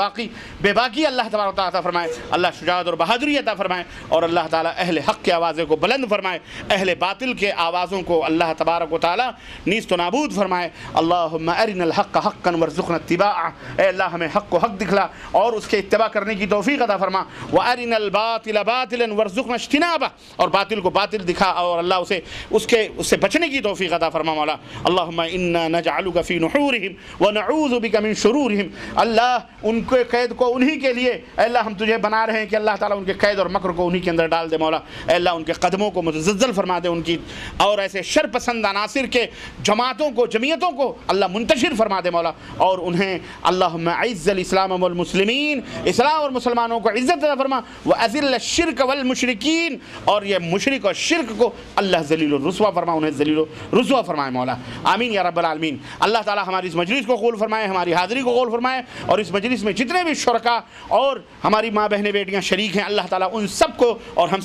باکی اللہ تبارک و تعالیٰ عطا فرمائے، اللہ شجاعت اور بہادری عطا فرمائے، اور اللہ تعالیٰ اہل حق کے آوازیں کو بلند فرمائے، اہل باطل کے آوازوں کو اللہ تبارک و تعالیٰ نیست و نابود فرمائے۔ اللہم ارنا الحق حقا وارزقنا اتباعہ، اے اللہ ہمیں حق کو حق دکھلا اور اس کے اتباع کرنے کی توفیق عطا فرما، وارنا الباطل باطلا وارزقنا اجتنابہ، اور باطل کو باطل دکھا اور اللہ اس سے بچنے کی توفیق عطا فرما مولا۔ اللہم انا نجعلک فی نحورہم ونعوذ بک من شرورہم، اللہ ان کے قید کو انہی کے لیے اے اللہ ہم تجھے بنا رہے ہیں کہ اللہ تعالیٰ ان کے قید اور مکر کو انہی کے اندر ڈال دے مولا، اے اللہ ان کے قدموں کو متزلزل فرما دے ان کی، اور ایسے شر پسند عناصر کے جماعتوں کو جمعیتوں کو اللہ منتشر فرما دے مولا، اور انہیں اللہم اعز الاسلام والمسلمین، اسلام اور مسلمانوں کو عزت عطا فرما، واذل الشرک والمشرکین، اور یہ مشرک اور شرک کو اللہ ذلیل و رسوا فرما، انہیں ذلیل و رسوا فرمائے مولا، آمین یا رب العالمین۔ اللہ تعالی ہماری اس مجلس کو قبول فرمائے، ہماری حاضری کو قبول فرمائے، اور اس مجلس میں جتنے بھی شرکاء اور ہماری ماں بہنیں بیٹیاں شریک ہیں، اللہ تعالیٰ ان سب کو اور ہم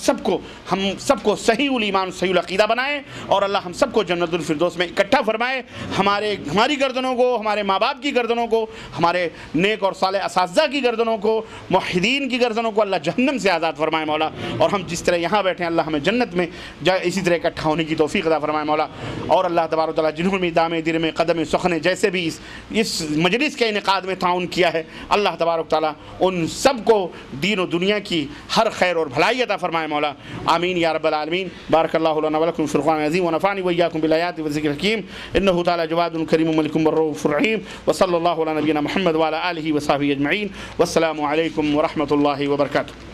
سب کو صحیح الایمان صحیح العقیدہ بنائے، اور اللہ ہم سب کو جنت الفردوس میں اکٹھا فرمائے، ہماری گردنوں کو، ہمارے ماں باپ کی گردنوں کو، ہمارے نیک اور صالح اساتذہ کی گردنوں کو، موحدین کی گردنوں کو اللہ جہنم سے آزاد فرمائے مولا، اور ہم جس طرح یہاں بیٹھے ہیں اللہ ہمیں جنت میں اسی طرح اکٹھا ہونے کی توفیق عطا فرمائے مولا، اور اللہ تبارک و تعالیٰ جنہوں نے دامے درمے قدم سخنے جیسے بھی اس مجلس کے انعقاد میں تعاون کیا ہے، اللہ تبارک و تعالیٰ ان سب کو دین و دنیا کی ہر خیر اور بھلائی عطا فرمائے مولا، آمین یا رب العالمین۔ بارک اللہ لنا ولکم فی القرآن العظیم ونفعنی وإیاکم بالآیات والذکر الحکیم، انہ تعالی جواد کریم ملک الرؤوف الرحیم، وصلی اللہ علی نبینا محمد وعلی آلہ وصحبہ اجمعین، والسلام علیکم ورحمۃ اللہ وبرکاتہ۔